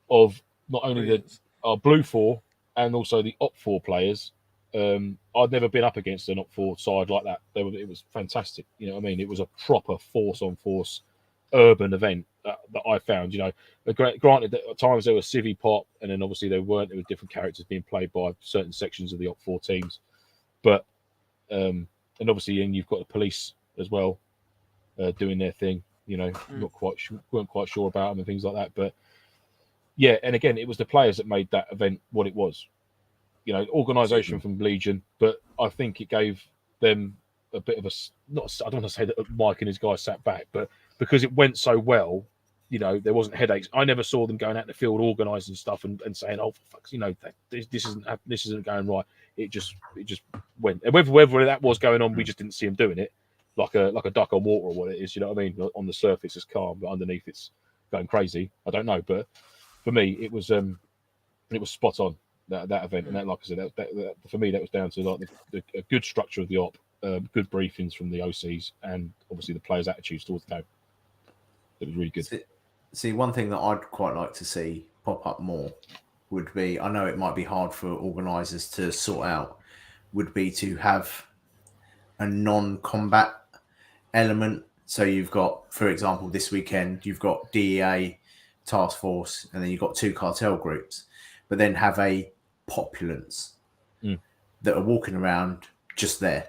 Of not only brilliant. the Blue 4 and also the Op 4 players. I'd never been up against an Op 4 side like that. It was fantastic. You know what I mean? It was a proper force-on-force urban event that I found. You know, granted that at times there was civvy pop, and then obviously there were different characters being played by certain sections of the Op 4 teams. But and obviously then you've got the police as well, doing their thing. You know, weren't quite sure about them and things like that. But yeah, and again, it was the players that made that event what it was. You know, organisation from Legion, but I think it gave them a bit of I don't want to say that Mike and his guys sat back, but because it went so well, you know, there wasn't headaches. I never saw them going out in the field organising stuff and saying, "Oh, for fuck's, you know, this isn't going right." It just went. And whether that was going on, we just didn't see them doing it, like a duck on water or what it is. You know what I mean? On the surface it's calm, but underneath it's going crazy. I don't know, but for me, it was spot on. That event, and that, like I said, that for me, that was down to like a good structure of the op, good briefings from the OCs, and obviously the players' attitudes towards the game. It was really good. See, one thing that I'd quite like to see pop up more would be, I know it might be hard for organisers to sort out, would be to have a non-combat element. So you've got, for example, this weekend, you've got DEA task force, and then you've got 2 cartel groups, but then have a populace that are walking around just there.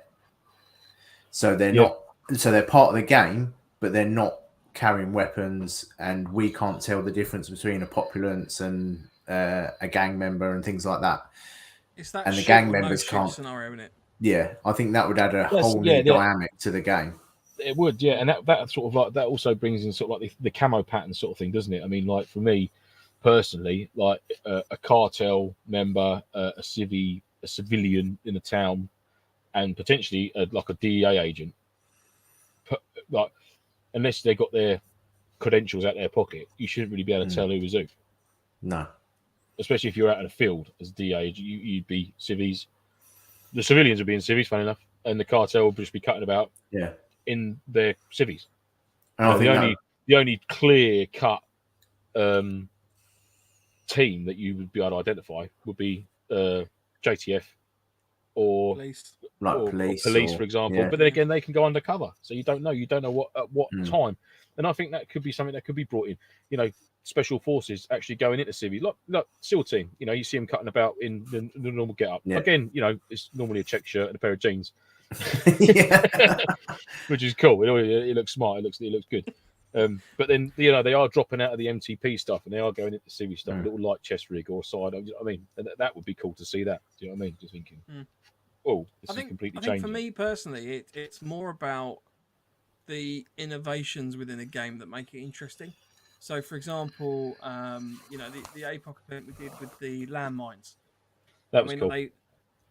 So they're not, so they're part of the game, but they're not carrying weapons, and we can't tell the difference between a populace and a gang member and things like that. It's that and the shit gang or members no can't. shit scenario, isn't it? Yeah, I think that would add a whole new dynamic to the game. It would, yeah, and that sort of like that also brings in sort of like the camo pattern sort of thing, doesn't it? I mean, like for me personally, like a cartel member, a civilian in a town, and potentially like a DEA agent, like unless they got their credentials out their pocket, you shouldn't really be able to tell who was who. No, especially if you're out in the field as DEA, you'd be civvies. The civilians would be in civvies, funny enough, and the cartel would just be cutting about in their civvies. And I think the only clear cut team that you would be able to identify would be JTF or Police. police, for example. But then again, they can go undercover, so you don't know what at what time. And I think that could be something that could be brought in. You know, special forces actually going into civvy, look, SEAL team. You know, you see them cutting about in the normal get up. Again, you know, it's normally a check shirt and a pair of jeans, which is cool. It looks smart. It looks good. But then, you know, they are dropping out of the MTP stuff and they are going into civvy stuff, a little light chest rig or side. You know what I mean, and that would be cool to see that. Do you know what I mean? Just thinking, this is completely changing. For me personally, it's more about the innovations within a game that make it interesting. So, for example, you know, the APOC event we did with the landmines. That was cool.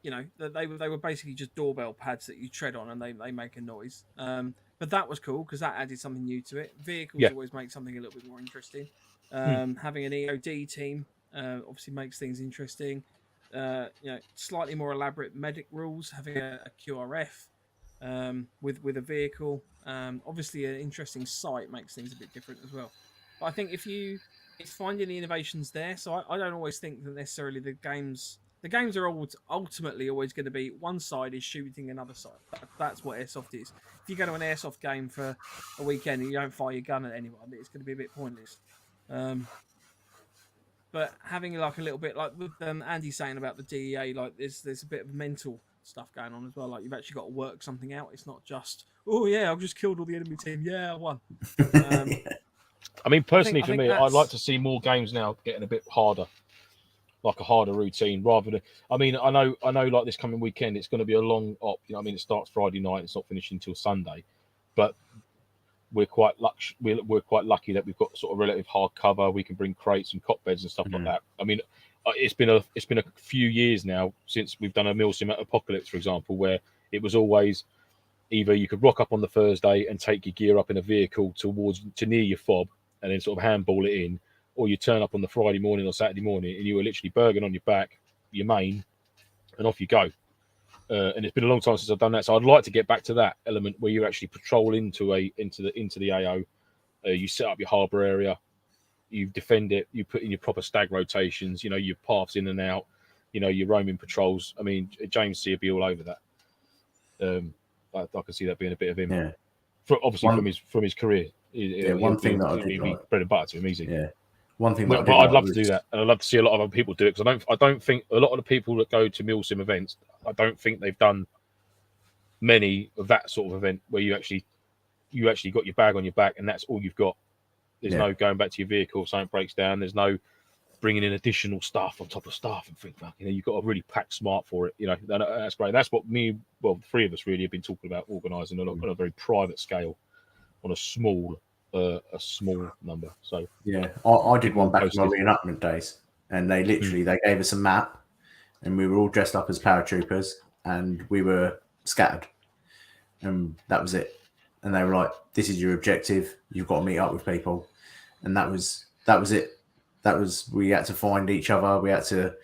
you know, they were basically just doorbell pads that you tread on and they make a noise. But that was cool because that added something new to it. Vehicles Yeah. always make something a little bit more interesting. Mm. Having an EOD team obviously makes things interesting. You know, slightly more elaborate medic rules, having a QRF with a vehicle. Obviously, an interesting sight makes things a bit different as well. But I think it's finding the innovations there. So I don't always think that necessarily the games are ultimately always going to be one side is shooting another side. That's what Airsoft is. If you go to an Airsoft game for a weekend and you don't fire your gun at anyone, it's going to be a bit pointless. But having like a little bit like with Andy saying about the DEA, like there's a bit of mental stuff going on as well. Like you've actually got to work something out. It's not just, oh yeah, I've just killed all the enemy team. Yeah, I won. I mean, personally, I for think me, I'd like to see more games now getting a bit harder, like a harder routine, rather than. I mean, I know, like this coming weekend, it's going to be a long op. You know, what I mean, it starts Friday night, it's not finishing until Sunday, but we're quite lucky that we've got sort of relative hard cover. We can bring crates and cot beds and stuff like that. I mean, it's been a few years now since we've done a MilSim at Apocalypse, for example, where it was always either you could rock up on the Thursday and take your gear up in a vehicle to near your fob and then sort of handball it in, or you turn up on the Friday morning or Saturday morning and you were literally bergen on your back, your main, and off you go. And it's been a long time since I've done that, so I'd like to get back to that element where you actually patrol into the AO. You set up your harbour area, you defend it, you put in your proper stag rotations, you know, your paths in and out, you know, your roaming patrols. I mean, James C will be all over that. I can see that being a bit of him. Yeah. Obviously from his career. One thing that I did be like, bread and butter to him, easy. Yeah. One thing But I'd love to do that, and I'd love to see a lot of other people do it, because I don't think a lot of the people that go to MilSim events, I don't think they've done many of that sort of event where you actually got your bag on your back and that's all you've got. There's no going back to your vehicle if something breaks down. There's no bringing in additional stuff on top of stuff and think, you know, you've got to really pack smart for it. You know, that's great. That's what the three of us really have been talking about organising on a very private scale, on a small number. So yeah, I did one back in my reenactment days, and they literally they gave us a map, and we were all dressed up as paratroopers, and we were scattered, and that was it. And they were like, "This is your objective. You've got to meet up with people," and that was it. We had to find each other. We had to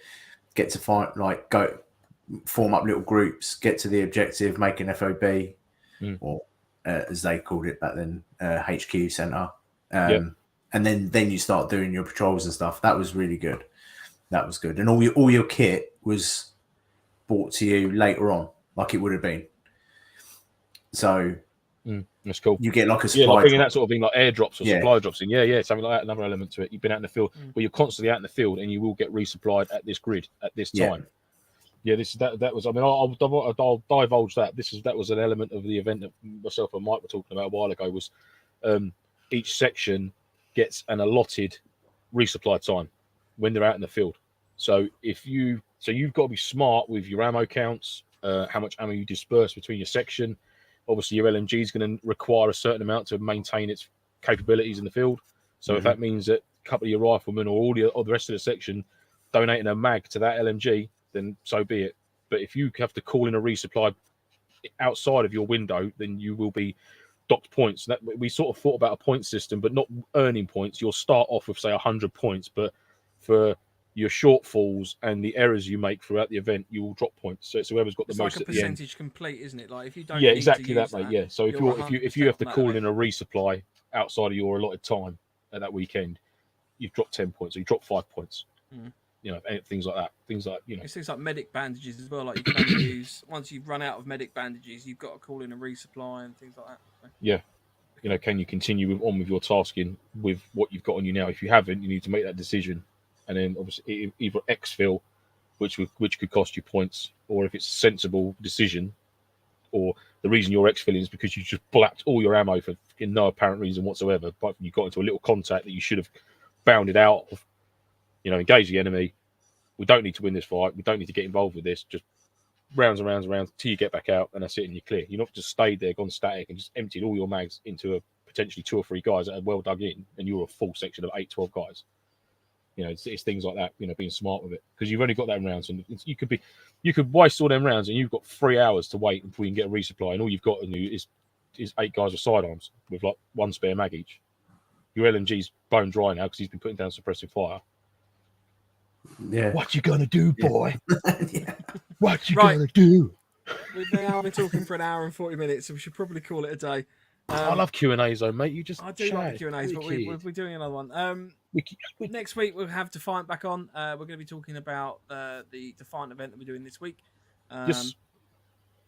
get to go form up little groups, get to the objective, make an FOB, or as they called it back then, HQ center. And then you start doing your patrols and stuff. That was really good. That was good. And all your kit was brought to you later on, like it would have been. So that's cool. You get like a supply like bringing that sort of thing, like airdrops or supply drops in. Yeah, something like that. Another element to it. You've been out in the field, well, you're constantly out in the field, and you will get resupplied at this grid at this time. Yeah, that was. I mean, I'll divulge that. That was an element of the event that myself and Mike were talking about a while ago. Was each section gets an allotted resupply time when they're out in the field. So you've got to be smart with your ammo counts, how much ammo you disperse between your section. Obviously, your LMG is going to require a certain amount to maintain its capabilities in the field. So if that means that a couple of your riflemen or all the rest of the section donating a mag to that LMG, then so be it. But if you have to call in a resupply outside of your window, then you will be docked points. We sort of thought about a point system, but not earning points. You'll start off with, say, 100 points, but for your shortfalls and the errors you make throughout the event, you will drop points. So it's whoever's got the most at the end. It's like a percentage complete, isn't it? Like if you don't, exactly that, mate. Yeah. So if you have to call in a resupply outside of your allotted time at that weekend, you've dropped 10 points, or you drop 5 points. You know, things like that. Things like, you know, it's things like medic bandages as well. Like you can only use once you've run out of medic bandages, you've got to call in a resupply and things like that. So. Yeah. You know, can you continue on with your tasking with what you've got on you now? If you haven't, you need to make that decision. And then obviously either exfil, which could cost you points, or if it's a sensible decision, or the reason you're exfilling is because you just blacked all your ammo for no apparent reason whatsoever, apart from you got into a little contact that you should have bounded out of. You know, engage the enemy. We don't need to win this fight. We don't need to get involved with this. Just rounds and rounds and rounds till you get back out, and that's it, and you're clear. You're not just stayed there, gone static, and just emptied all your mags into potentially 2 or 3 guys that are well dug in, and you're a full section of 8, 12 guys. You know, it's things like that. You know, being smart with it because you've only got them rounds, and you could waste all them rounds, and you've got 3 hours to wait before you can get a resupply, and all you've got in you is 8 guys with sidearms with like 1 spare mag each. Your LMG's bone dry now because he's been putting down suppressive fire. Yeah. What you gonna do, boy? Yeah. What you gonna do? We've now been talking for an hour and 40 minutes, so we should probably call it a day. I love Q&A's though, mate. You just I do like the Q&As, but we're doing another one. Next week we'll have Defiant back on. We're going to be talking about the Defiant event that we're doing this week.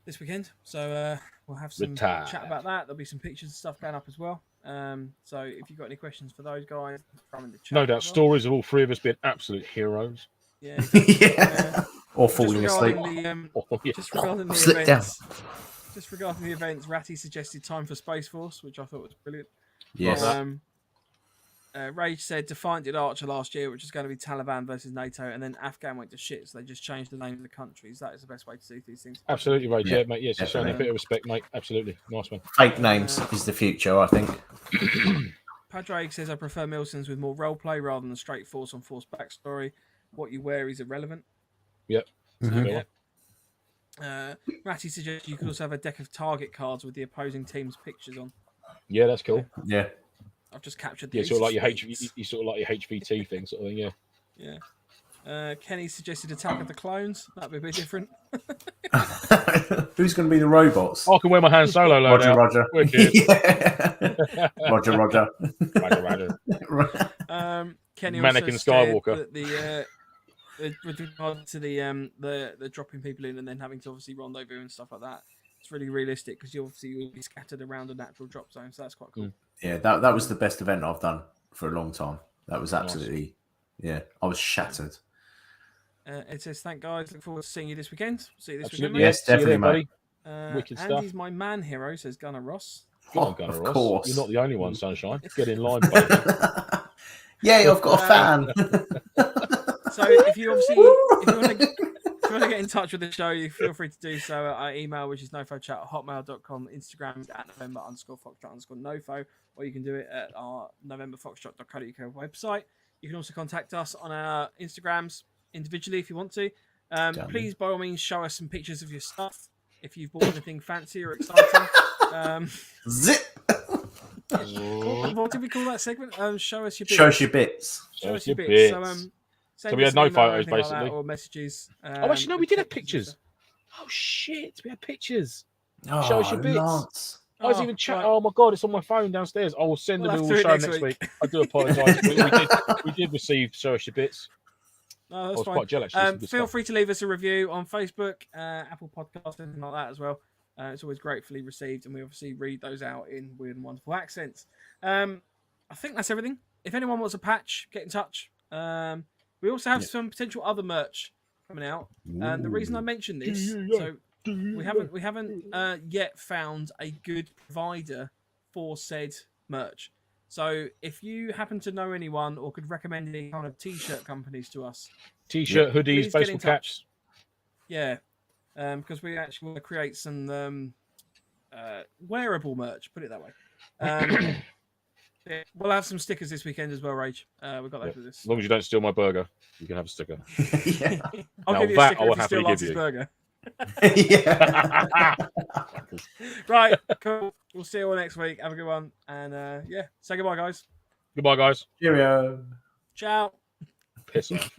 This weekend. So we'll have some chat about that. There'll be some pictures and stuff going up as well. So if you've got any questions for those guys, throw them in the chat. No doubt, stories of all 3 of us being absolute heroes. Yeah. Exactly. Yeah. Or falling asleep. Just regarding the Slip events. down. Just regarding the events, Ratty suggested Time for Space Force, which I thought was brilliant. Yes. Rage said Defiant did Archer last year, which is going to be Taliban versus NATO, and then Afghan went to shit, so they just changed the name of the countries. That is the best way to do these things. Absolutely, Rage. Yeah, mate. Yes, showing a bit of respect, mate. Absolutely. Nice one. Fake names is the future, I think. Padraig says I prefer Milsims with more roleplay rather than straight force on force backstory. What you wear is irrelevant. Yep. Yep. Ratty suggests you could also have a deck of target cards with the opposing team's pictures on. Yeah, that's cool. Yeah. I've just captured Yeah, these. sort of like you sort of like your HVT thing, sort of thing. Yeah. Yeah. Kenny suggested Attack of the Clones. That'd be a bit different. Who's going to be the robots? I can wear my Han Solo load out. Roger. Yeah. Roger. Kenny Mannequin also Skywalker. That with regard to the dropping people in and then having to obviously rendezvous and stuff like that, it's really realistic because you'll be scattered around a natural drop zone, so that's quite cool. Yeah, that was the best event I've done for a long time. That was absolutely, I was shattered. It says, thank guys, look forward to seeing you this weekend. See you this Absolutely. weekend. Yes, definitely, mate. Wicked Andy's stuff. my man hero, says Gunnar Ross. Go on, Gunnar Ross. Course. You're not the only one, Sunshine. Get in line, baby. Yay, I've got a fan. So if you want to get in touch with the show, you feel free to do so at our email, which is nofochat@hotmail.com. Instagram is at November_Foxtrot_NoFo, or you can do it at our NovemberFoxtrot.co.uk website. You can also contact us on our Instagrams individually if you want to. Please, by all means, show us some pictures of your stuff if you've bought anything fancy or exciting. Zip. What did we call that segment? Show us your bits. Show us your bits. Show us your bits. So we had no photos, like basically. or messages. Actually, no, we did have pictures. Oh, shit. We had pictures. Oh, Show us your bits. Lots. I was even chatting. Right. Oh, my God, it's on my phone downstairs. I will send them. We'll show next week. I do apologise. we did receive Show us your bits. No, that's I was fine. quite jealous. Feel free to leave us a review on Facebook, Apple Podcasts, anything like that as well. It's always gratefully received, and we obviously read those out in weird and wonderful accents. I think that's everything. If anyone wants a patch, get in touch. We also have some potential other merch coming out. The reason I mentioned this, so we haven't yet found a good provider for said merch. So if you happen to know anyone or could recommend any kind of t-shirt companies to us, T-shirt, hoodies, baseball caps. Yeah, because we actually want to create some wearable merch. Put it that way. Yeah, we'll have some stickers this weekend as well, Rage. We've got those with us. As long as you don't steal my burger, you can have a sticker. Yeah. I'll Now give you a that sticker I will if you happily steal give Lance's you. burger. Yeah. Right, cool. We'll see you all next week. Have a good one. And say goodbye, guys. Goodbye, guys. Cheerio. Ciao. Piss off.